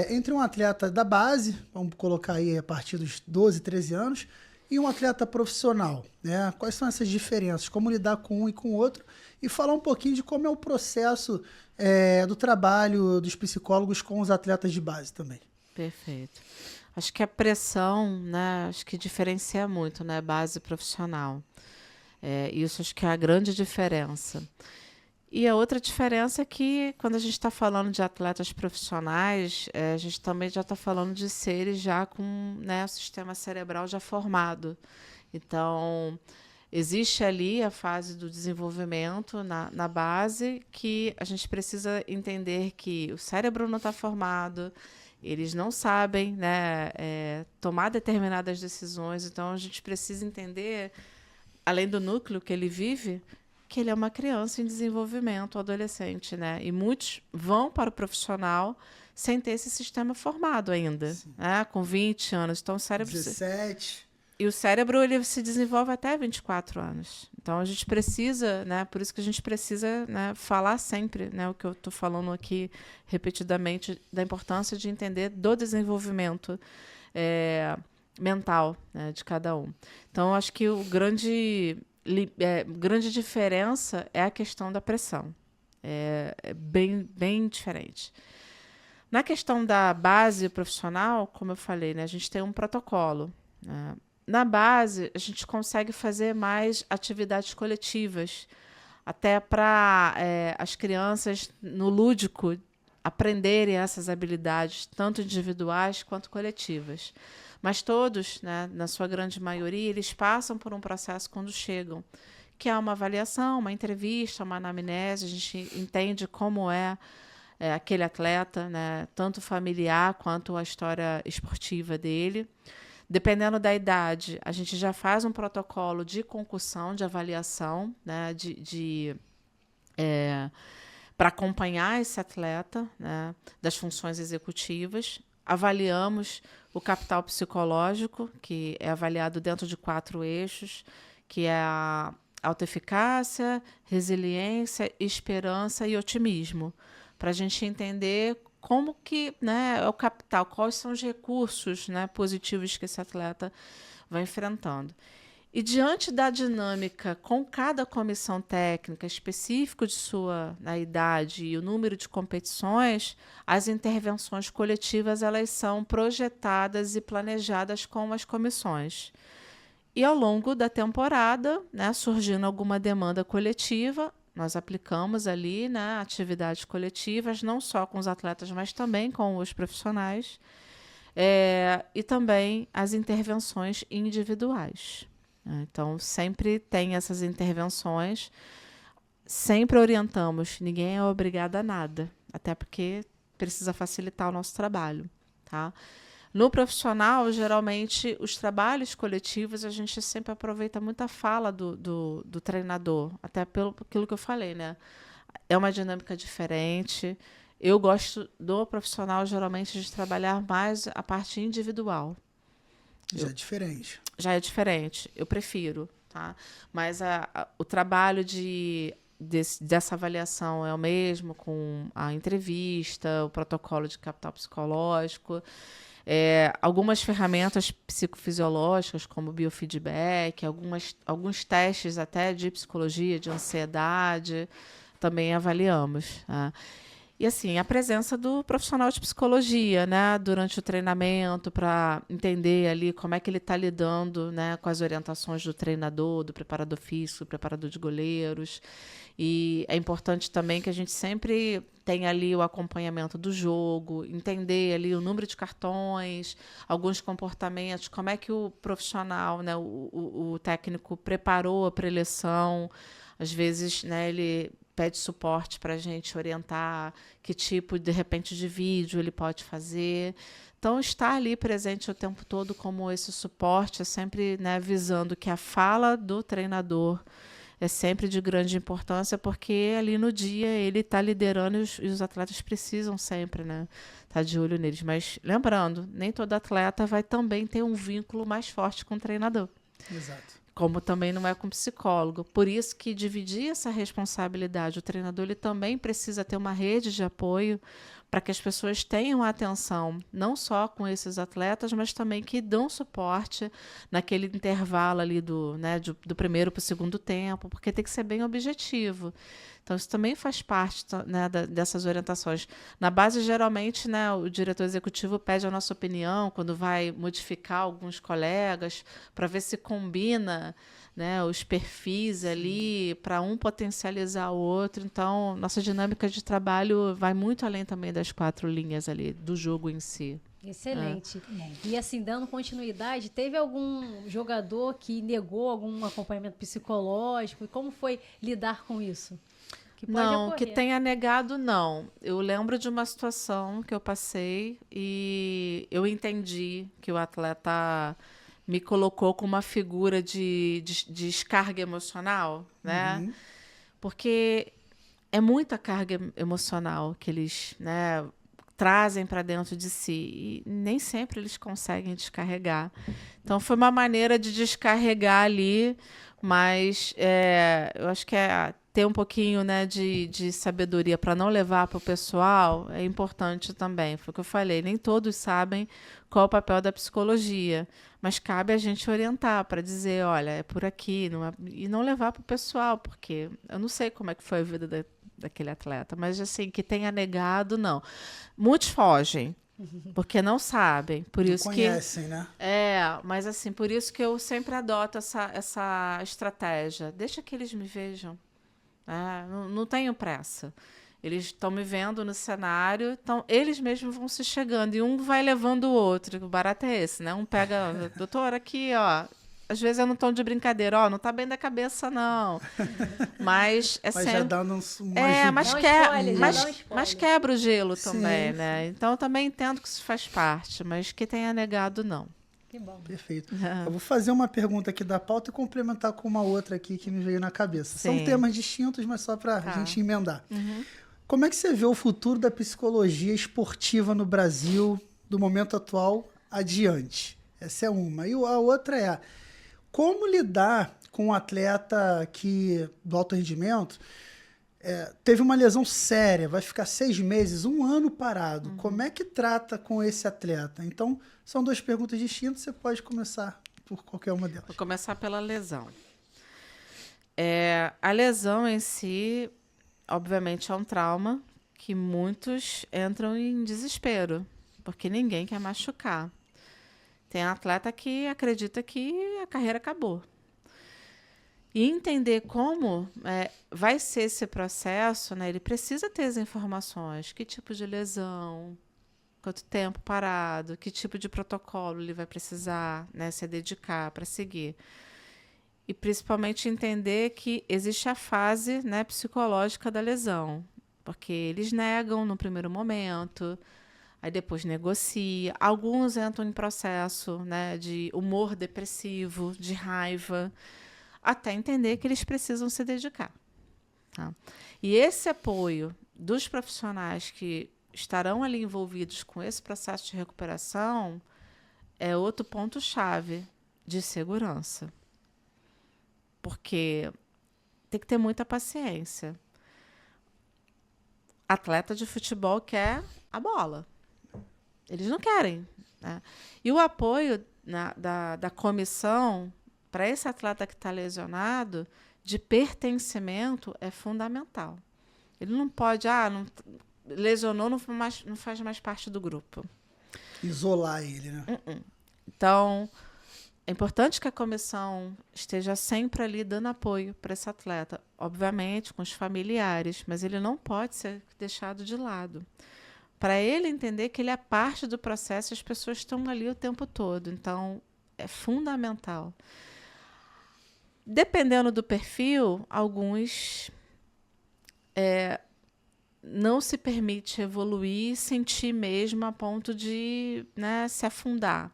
entre um atleta da base, vamos colocar aí a partir dos 12, 13 anos, e um atleta profissional, né? Quais são essas diferenças? Como lidar com um e com o outro? E falar um pouquinho de como é o processo do trabalho dos psicólogos com os atletas de base também. Perfeito. Acho que a pressão, né, acho que diferencia muito, né, base e profissional. Isso acho que é a grande diferença. E a outra diferença é que, quando a gente está falando de atletas profissionais, a gente também já está falando de seres já com, né, o sistema cerebral já formado. Então, existe ali a fase do desenvolvimento na base, que a gente precisa entender que o cérebro não está formado, eles não sabem, né, tomar determinadas decisões. Então, a gente precisa entender, além do núcleo que ele vive, que ele é uma criança em desenvolvimento, adolescente, né? E muitos vão para o profissional sem ter esse sistema formado ainda, né? Com 20 anos. Então, o cérebro... 17. E o cérebro, ele se desenvolve até 24 anos. Então, a gente precisa, né? Por isso que a gente precisa, né, falar sempre, né, o que eu estou falando aqui repetidamente, da importância de entender do desenvolvimento mental, né, de cada um. Então, acho que o grande diferença é a questão da pressão. É bem diferente. Na questão da base profissional, como eu falei, né, a gente tem um protocolo, né? Na base, a gente consegue fazer mais atividades coletivas, até para as crianças, no lúdico, aprenderem essas habilidades, tanto individuais quanto coletivas. Mas todos, né, na sua grande maioria, eles passam por um processo quando chegam, que é uma avaliação, uma entrevista, uma anamnese. A gente entende como é aquele atleta, né, tanto familiar quanto a história esportiva dele. Dependendo da idade, a gente já faz um protocolo de concussão, de avaliação, né, para acompanhar esse atleta, né, das funções executivas. Avaliamos o capital psicológico, que é avaliado dentro de 4 eixos, que é a autoeficácia, resiliência, esperança e otimismo, para a gente entender como que, né, é o capital, quais são os recursos, né, positivos que esse atleta vai enfrentando. E diante da dinâmica com cada comissão técnica, específico de sua idade e o número de competições, as intervenções coletivas elas são projetadas e planejadas com as comissões. E ao longo da temporada, né, surgindo alguma demanda coletiva, nós aplicamos ali, né, atividades coletivas, não só com os atletas, mas também com os profissionais, e também as intervenções individuais. Então, sempre tem essas intervenções, sempre orientamos, ninguém é obrigado a nada, até porque precisa facilitar o nosso trabalho, tá? No profissional, geralmente, os trabalhos coletivos, a gente sempre aproveita muito a fala do treinador, até pelo aquilo que eu falei, né? É uma dinâmica diferente. Eu gosto do profissional, geralmente, de trabalhar mais a parte individual. Já é diferente. Já é diferente, eu prefiro, tá? Mas o trabalho dessa avaliação é o mesmo, com a entrevista, o protocolo de capital psicológico, algumas ferramentas psicofisiológicas, como biofeedback, alguns testes até de psicologia, de ansiedade, também avaliamos. Tá? E, assim, a presença do profissional de psicologia, né, durante o treinamento, para entender ali como é que ele está lidando, né, com as orientações do treinador, do preparador físico, do preparador de goleiros. E é importante também que a gente sempre tenha ali o acompanhamento do jogo, entender ali o número de cartões, alguns comportamentos, como é que o profissional, né, o técnico preparou a preleção. Às vezes, né, ele pede suporte para a gente orientar que tipo, de repente, de vídeo ele pode fazer. Então, estar ali presente o tempo todo como esse suporte, é sempre, né, visando que a fala do treinador é sempre de grande importância, porque ali no dia ele está liderando e os atletas precisam sempre, né, estar de olho neles. Mas, lembrando, nem todo atleta vai também ter um vínculo mais forte com o treinador. Exato. Como também não é com psicólogo. Por isso que dividir essa responsabilidade, o treinador ele também precisa ter uma rede de apoio para que as pessoas tenham atenção, não só com esses atletas, mas também que dão suporte naquele intervalo ali do primeiro para o segundo tempo, porque tem que ser bem objetivo. Então, isso também faz parte, né, dessas orientações. Na base, geralmente, né, o diretor executivo pede a nossa opinião quando vai modificar alguns colegas para ver se combina, né, os perfis ali para um potencializar o outro. Então, nossa dinâmica de trabalho vai muito além também das 4 linhas ali do jogo em si. Excelente. E assim, dando continuidade, teve algum jogador que negou algum acompanhamento psicológico? E como foi lidar com isso? Que pode Não, ocorrer. que tenha negado, não. Eu lembro de uma situação que eu passei e eu entendi que o atleta me colocou como uma figura de descarga emocional, né? Uhum. Porque é muita carga emocional que eles, né, trazem para dentro de si e nem sempre eles conseguem descarregar. Então, foi uma maneira de descarregar ali, mas eu acho que ter um pouquinho, né, de sabedoria para não levar para o pessoal é importante também. Foi o que eu falei, nem todos sabem qual é o papel da psicologia, mas cabe a gente orientar para dizer, olha, é por aqui, e não levar para o pessoal, porque eu não sei como é que foi a vida daquele atleta, mas assim, que tenha negado, não. Muitos fogem, porque não sabem. Por isso Conhecem, né? Mas assim, por isso que eu sempre adoto essa estratégia. Deixa que eles me vejam. Não tenho pressa. Eles estão me vendo no cenário, então eles mesmos vão se chegando e um vai levando o outro. O barato é esse, né? Um pega, doutor, aqui, ó. Às vezes é num tom de brincadeira, ó, não tá bem da cabeça, não. Mas Mas sempre. já dando Mas quebra o gelo também, Sim, né? Então eu também entendo que isso faz parte, mas que tenha negado, não. Que bom. Perfeito. Eu vou fazer uma pergunta aqui da pauta e complementar com uma outra aqui que me veio na cabeça. São temas distintos, mas só para a gente emendar. Como é que você vê o futuro da psicologia esportiva no Brasil, do momento atual adiante? Essa é uma. E a outra é, como lidar com um atleta que, do alto rendimento, teve uma lesão séria, vai ficar 6 meses, 1 ano parado. Como é que trata com esse atleta? Então, são 2 perguntas distintas, você pode começar por qualquer uma delas. Vou começar pela lesão. A lesão em si, obviamente, é um trauma que muitos entram em desespero, porque ninguém quer machucar. Tem atleta que acredita que a carreira acabou. E entender como vai ser esse processo, né? Ele precisa ter as informações, que tipo de lesão, quanto tempo parado, que tipo de protocolo ele vai precisar, né, se dedicar para seguir. E principalmente entender que existe a fase, né, psicológica da lesão, porque eles negam no primeiro momento, aí depois negocia. Alguns entram em processo, né, de humor depressivo, de raiva, até entender que eles precisam se dedicar. Tá? E esse apoio dos profissionais que estarão ali envolvidos com esse processo de recuperação é outro ponto-chave de segurança. Porque tem que ter muita paciência. Atleta de futebol quer a bola. Eles não querem. Né? E o apoio da comissão para esse atleta que está lesionado, de pertencimento, é fundamental. Ele não pode, lesionou, não faz mais parte do grupo. Isolar ele, né? Então, é importante que a comissão esteja sempre ali dando apoio para esse atleta, obviamente com os familiares, mas ele não pode ser deixado de lado. Para ele entender que ele é parte do processo, as pessoas estão ali o tempo todo. Então, é fundamental. Dependendo do perfil, alguns não se permite evoluir e sentir mesmo a ponto de, né, se afundar.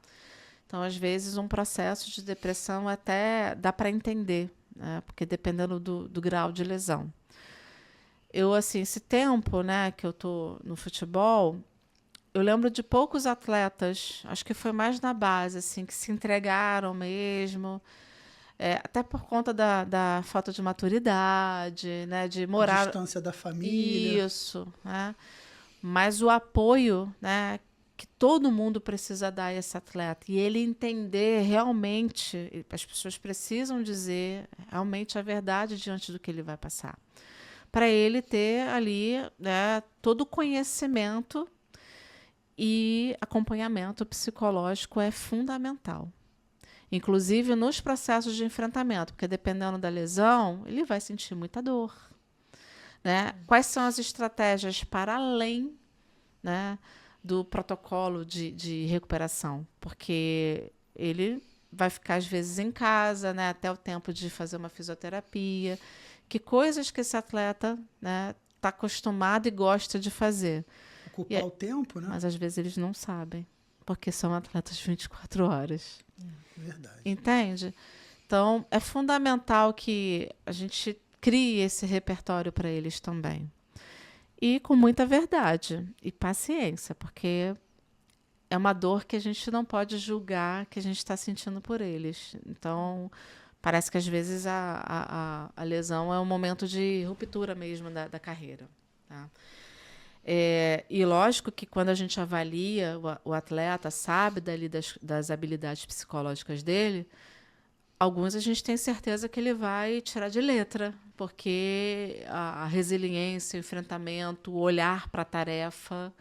Então, às vezes, um processo de depressão até dá para entender, né, porque dependendo do grau de lesão. Eu, assim, esse tempo, né, que eu estou no futebol, eu lembro de poucos atletas, acho que foi mais na base, assim, que se entregaram mesmo, até por conta da falta de maturidade, né, de morar... Distância da família. Isso, né? Mas o apoio, né, que todo mundo precisa dar a esse atleta, e ele entender realmente, as pessoas precisam dizer realmente a verdade diante do que ele vai passar, para ele ter ali, né, todo o conhecimento e acompanhamento psicológico é fundamental. Inclusive nos processos de enfrentamento, porque dependendo da lesão, ele vai sentir muita dor. Né? Quais são as estratégias para além, né, do protocolo de recuperação? Porque ele vai ficar, às vezes, em casa, né, até o tempo de fazer uma fisioterapia. Que coisas que esse atleta, né, está acostumado e gosta de fazer. Ocupar o tempo, né? Mas, às vezes, eles não sabem, porque são atletas 24 horas. Verdade. Entende? Então, é fundamental que a gente crie esse repertório para eles também. E com muita verdade e paciência, porque é uma dor que a gente não pode julgar que a gente está sentindo por eles. Então, parece que às vezes a lesão é um momento de ruptura mesmo da carreira. Tá? E lógico que quando a gente avalia o atleta, sabe dali das habilidades psicológicas dele, alguns a gente tem certeza que ele vai tirar de letra, porque a resiliência, o enfrentamento, o olhar para a tarefa.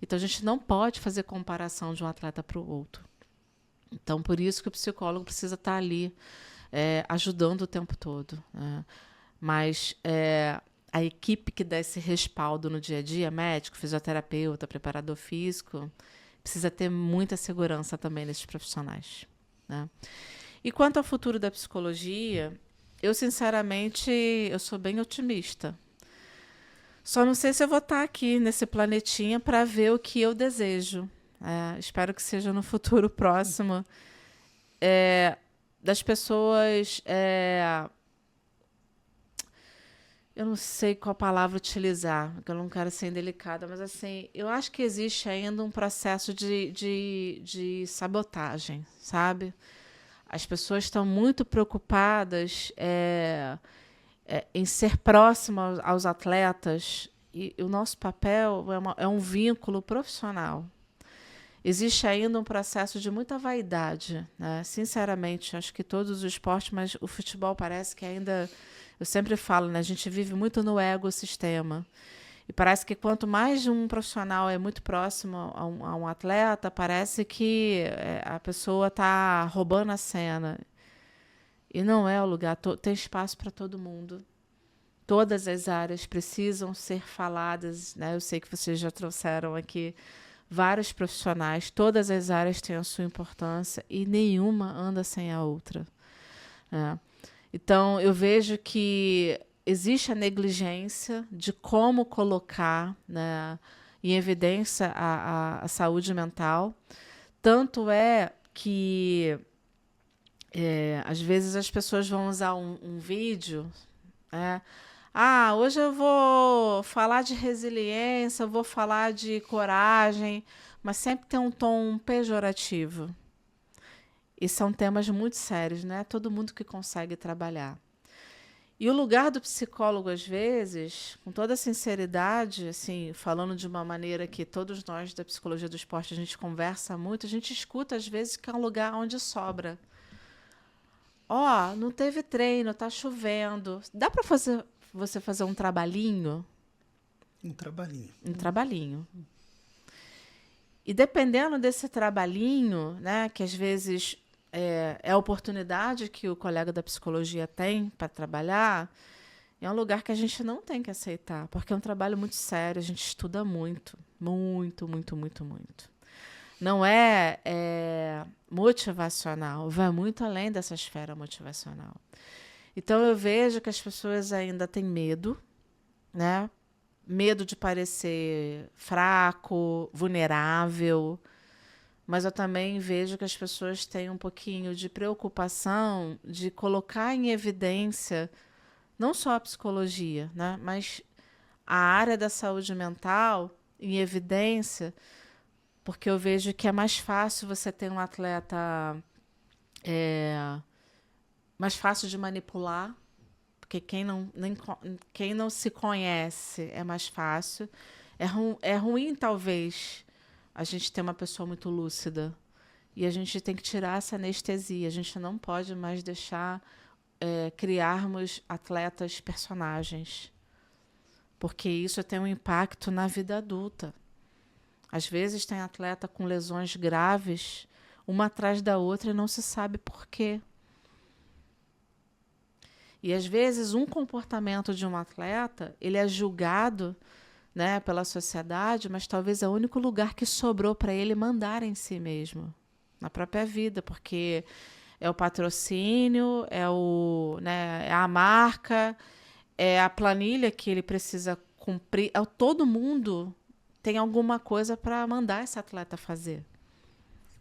Então, a gente não pode fazer comparação de um atleta para o outro. Então, por isso que o psicólogo precisa estar ali ajudando o tempo todo. Né? Mas a equipe que dá esse respaldo no dia a dia, médico, fisioterapeuta, preparador físico, precisa ter muita segurança também nesses profissionais. Né? E quanto ao futuro da psicologia, eu, sinceramente, eu sou bem otimista. Só não sei se eu vou estar aqui nesse planetinha para ver o que eu desejo. espero que seja no futuro próximo, das pessoas... eu não sei qual palavra utilizar, porque eu não quero ser indelicada, mas assim, eu acho que existe ainda um processo de sabotagem, sabe? As pessoas estão muito preocupadas em ser próximas aos atletas, e o nosso papel é um vínculo profissional. Existe ainda um processo de muita vaidade, né? Sinceramente, acho que todos os esportes, mas o futebol parece que ainda... Eu sempre falo, né? A gente vive muito no ecossistema. E parece que quanto mais um profissional é muito próximo a um atleta, parece que a pessoa está roubando a cena. E não é o lugar. Tem espaço para todo mundo. Todas as áreas precisam ser faladas, né? Eu sei que vocês já trouxeram aqui vários profissionais. Todas as áreas têm a sua importância e nenhuma anda sem a outra, né? Então, eu vejo que existe a negligência de como colocar, né, em evidência a saúde mental. Tanto é que, às vezes, as pessoas vão usar um vídeo. Hoje eu vou falar de resiliência, eu vou falar de coragem, mas sempre tem um tom pejorativo. E são temas muito sérios, não é todo mundo que consegue trabalhar. E o lugar do psicólogo, às vezes, com toda sinceridade, assim, falando de uma maneira que todos nós da psicologia do esporte, a gente conversa muito, a gente escuta, às vezes, que é um lugar onde sobra. Não teve treino, está chovendo. Dá para você fazer um trabalhinho? Um trabalhinho. Um trabalhinho. E dependendo desse trabalhinho, né, que às vezes... é a oportunidade que o colega da psicologia tem para trabalhar, é um lugar que a gente não tem que aceitar, porque é um trabalho muito sério, a gente estuda muito, muito, muito, muito, muito. Não é motivacional, vai muito além dessa esfera motivacional. Então, eu vejo que as pessoas ainda têm medo, né? Medo de parecer fraco, vulnerável. Mas eu também vejo que as pessoas têm um pouquinho de preocupação de colocar em evidência não só a psicologia, né, mas a área da saúde mental em evidência, porque eu vejo que é mais fácil você ter um atleta mais fácil de manipular, porque quem não se conhece é mais fácil. É ruim, talvez, a gente ter uma pessoa muito lúcida. E a gente tem que tirar essa anestesia. A gente não pode mais deixar criarmos atletas personagens. Porque isso tem um impacto na vida adulta. Às vezes tem atleta com lesões graves, uma atrás da outra, e não se sabe por quê. E às vezes um comportamento de um atleta, ele é julgado, né, pela sociedade, mas talvez é o único lugar que sobrou para ele mandar em si mesmo, na própria vida, porque é o patrocínio, é a marca, é a planilha que ele precisa cumprir. Todo mundo tem alguma coisa para mandar esse atleta fazer.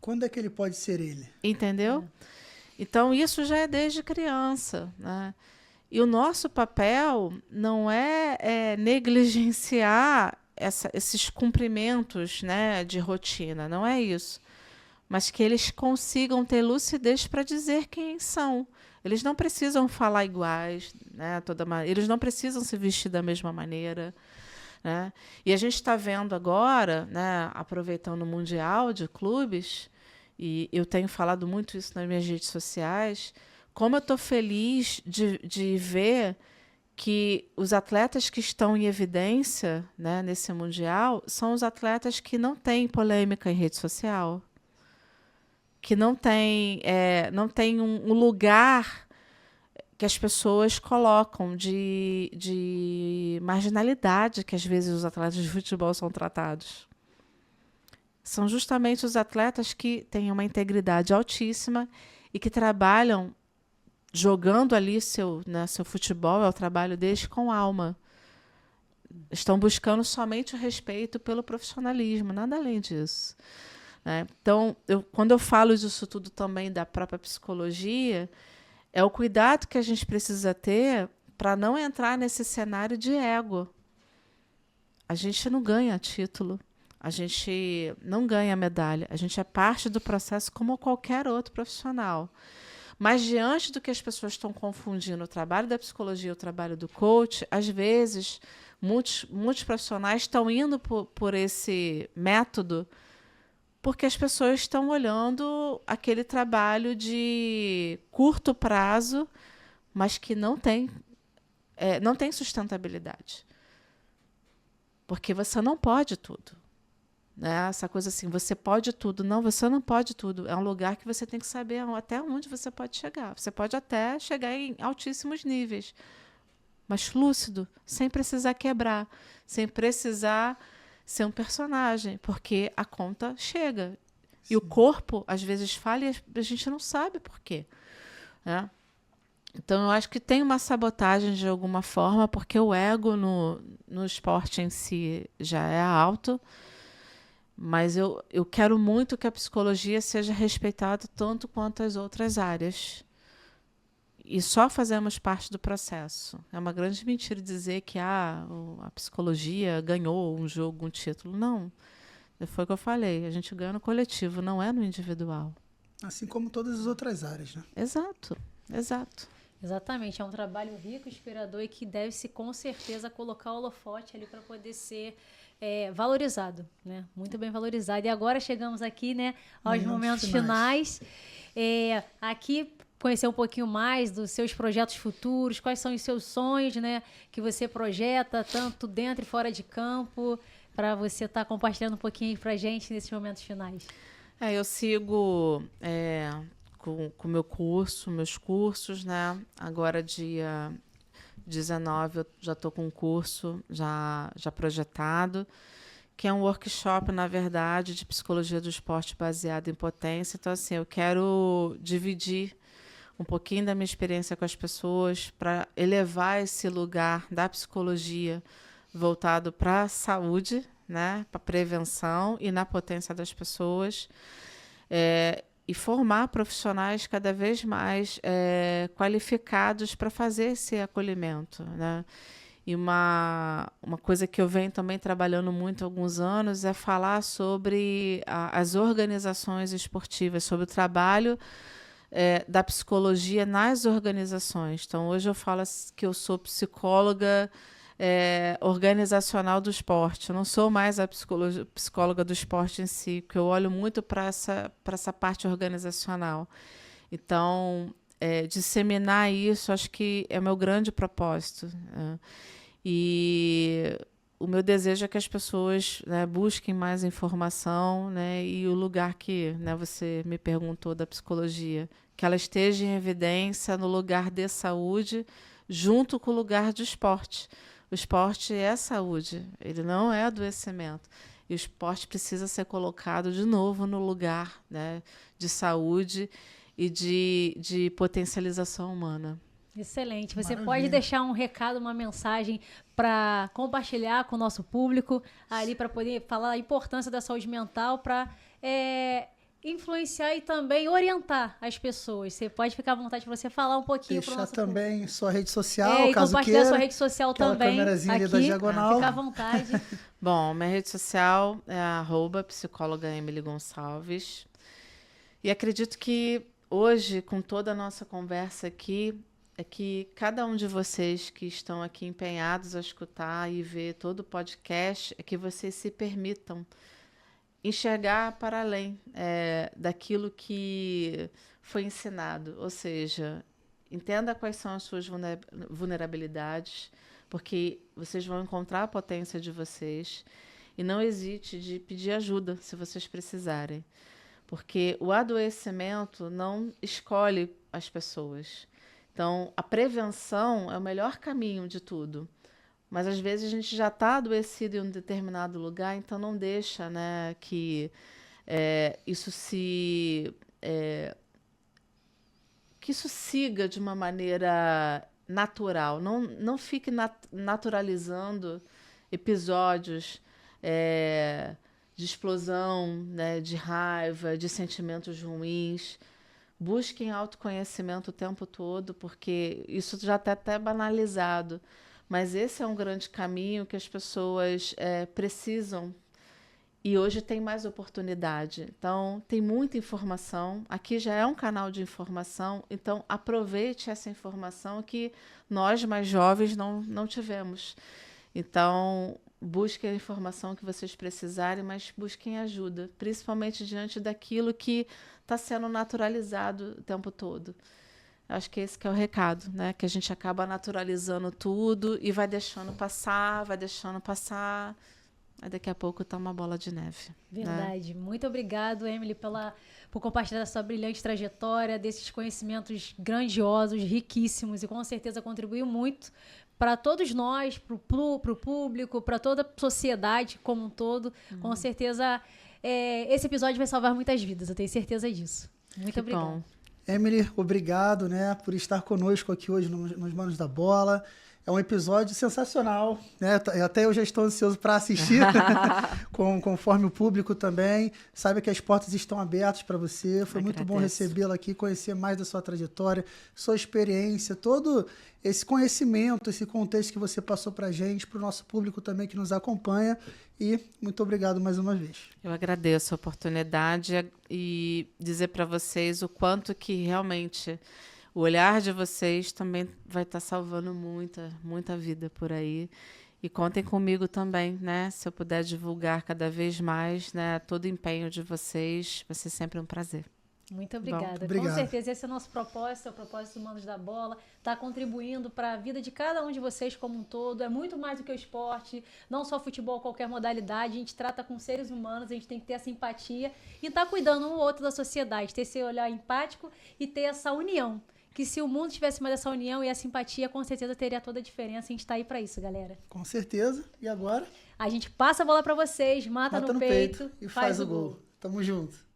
Quando é que ele pode ser ele? Entendeu? Então, isso já é desde criança, né? E o nosso papel não é negligenciar esses cumprimentos, né, de rotina, não é isso. Mas que eles consigam ter lucidez para dizer quem são. Eles não precisam falar iguais, né, eles não precisam se vestir da mesma maneira, né? E a gente está vendo agora, né, aproveitando o Mundial de Clubes, e eu tenho falado muito isso nas minhas redes sociais, como eu estou feliz de ver que os atletas que estão em evidência, né, nesse Mundial são os atletas que não têm polêmica em rede social, que não tem um lugar que as pessoas colocam de marginalidade que às vezes os atletas de futebol são tratados. São justamente os atletas que têm uma integridade altíssima e que trabalham jogando ali seu futebol, é o trabalho deles com alma. Estão buscando somente o respeito pelo profissionalismo, nada além disso. né? Então, quando eu falo disso tudo também da própria psicologia, é o cuidado que a gente precisa ter para não entrar nesse cenário de ego. A gente não ganha título, a gente não ganha medalha, a gente é parte do processo como qualquer outro profissional. Mas diante do que as pessoas estão confundindo o trabalho da psicologia e o trabalho do coach, às vezes muitos profissionais estão indo por esse método porque as pessoas estão olhando aquele trabalho de curto prazo, mas que não tem sustentabilidade. Porque você não pode tudo. Né? Essa coisa assim, você pode tudo. Não, você não pode tudo. É um lugar que você tem que saber até onde você pode chegar. Você pode até chegar em altíssimos níveis, mas lúcido, sem precisar quebrar, sem precisar ser um personagem, porque a conta chega. Sim. E o corpo, às vezes, falha e a gente não sabe por quê. Né? Então, eu acho que tem uma sabotagem de alguma forma, porque o ego no esporte em si já é alto, mas eu quero muito que a psicologia seja respeitada tanto quanto as outras áreas. E só fazemos parte do processo. É uma grande mentira dizer que a psicologia ganhou um jogo, um título. Não. Foi o que eu falei. A gente ganha no coletivo, não é no individual. Assim como todas as outras áreas, né? Exato. Exatamente. É um trabalho rico, inspirador e que deve-se, com certeza, colocar o holofote ali para poder ser valorizado, né? Muito bem valorizado. E agora chegamos aqui, né, aos momentos finais. Aqui, conhecer um pouquinho mais dos seus projetos futuros, quais são os seus sonhos, né, que você projeta, tanto dentro e fora de campo, para você estar compartilhando um pouquinho para a gente nesses momentos finais. Eu sigo com o meu curso, meus cursos, né? Agora, dia 19, eu já estou com um curso já projetado, que é um workshop, na verdade, de psicologia do esporte baseado em potência. Então, assim, eu quero dividir um pouquinho da minha experiência com as pessoas para elevar esse lugar da psicologia voltado para a saúde, né, para a prevenção e na potência das pessoas, e formar profissionais cada vez mais qualificados para fazer esse acolhimento, né? E uma coisa que eu venho também trabalhando muito há alguns anos é falar sobre as organizações esportivas, sobre o trabalho da psicologia nas organizações. Então, hoje eu falo que eu sou psicóloga organizacional do esporte. Eu não sou mais a psicóloga do esporte em si, porque eu olho muito para essa parte organizacional. Então, disseminar isso, acho que é o meu grande propósito. E o meu desejo é que as pessoas, né, busquem mais informação, né, e o lugar que, né, você me perguntou da psicologia, que ela esteja em evidência no lugar de saúde, junto com o lugar de esporte. O esporte é saúde, ele não é adoecimento. E o esporte precisa ser colocado de novo no lugar, né, de saúde e de potencialização humana. Excelente. Você Maravilha. Pode deixar um recado, uma mensagem para compartilhar com o nosso público, ali para poder falar a importância da saúde mental, para influenciar e também orientar as pessoas. Você pode ficar à vontade para você falar um pouquinho para o nosso público. Deixar também sua rede social, e caso compartilhar queira. sua rede social também. Câmerazinha aqui, ali da diagonal. Fica à vontade. Bom, minha rede social é @psicóloga Emily Gonçalves. E acredito que hoje, com toda a nossa conversa aqui, é que cada um de vocês que estão aqui empenhados a escutar e ver todo o podcast, é que vocês se permitam enxergar para além daquilo que foi ensinado. Ou seja, entenda quais são as suas vulnerabilidades, porque vocês vão encontrar a potência de vocês e não hesite de pedir ajuda se vocês precisarem. Porque o adoecimento não escolhe as pessoas. Então, a prevenção é o melhor caminho de tudo. Mas, às vezes, a gente já está adoecido em um determinado lugar, então não deixa, né, que isso que isso siga de uma maneira natural. Não fique naturalizando episódios de explosão, né, de raiva, de sentimentos ruins. Busquem autoconhecimento o tempo todo, porque isso já está até banalizado. Mas esse é um grande caminho que as pessoas precisam. E hoje tem mais oportunidade. Então, tem muita informação. Aqui já é um canal de informação. Então, aproveite essa informação que nós, mais jovens, não tivemos. Então, busquem a informação que vocês precisarem, mas busquem ajuda, principalmente diante daquilo que está sendo naturalizado o tempo todo. Acho que esse que é o recado, né? Que a gente acaba naturalizando tudo e vai deixando passar, aí daqui a pouco está uma bola de neve. Verdade. Né? Muito obrigado, Emily, por compartilhar essa brilhante trajetória, desses conhecimentos grandiosos, riquíssimos, e com certeza contribuiu muito para todos nós, para o público, para toda a sociedade como um todo. Com certeza, esse episódio vai salvar muitas vidas, eu tenho certeza disso. Muito obrigada. Emily, obrigado, né, por estar conosco aqui hoje nos Manos da Bola. É um episódio sensacional, né? Até eu já estou ansioso para assistir, conforme o público também. Saiba que as portas estão abertas para você. Foi muito bom recebê-la aqui, conhecer mais da sua trajetória, sua experiência, todo esse conhecimento, esse contexto que você passou para a gente, para o nosso público também que nos acompanha. E muito obrigado mais uma vez. Eu agradeço a oportunidade e dizer para vocês o quanto que realmente o olhar de vocês também vai estar salvando muita vida por aí. E contem comigo também, né? Se eu puder divulgar cada vez mais, né? Todo o empenho de vocês, vai ser sempre um prazer. Muito obrigada. Obrigado. Com certeza esse é o nosso propósito, é o propósito do Manos da Bola, está contribuindo para a vida de cada um de vocês como um todo. É muito mais do que o esporte, não só futebol, qualquer modalidade. A gente trata com seres humanos, a gente tem que ter essa empatia e estar cuidando um ou outro da sociedade, ter esse olhar empático e ter essa união. Que se o mundo tivesse mais essa união e essa empatia, com certeza teria toda a diferença. A gente tá aí para isso, galera. Com certeza. E agora? A gente passa a bola para vocês, mata no peito e faz o gol. Tamo junto.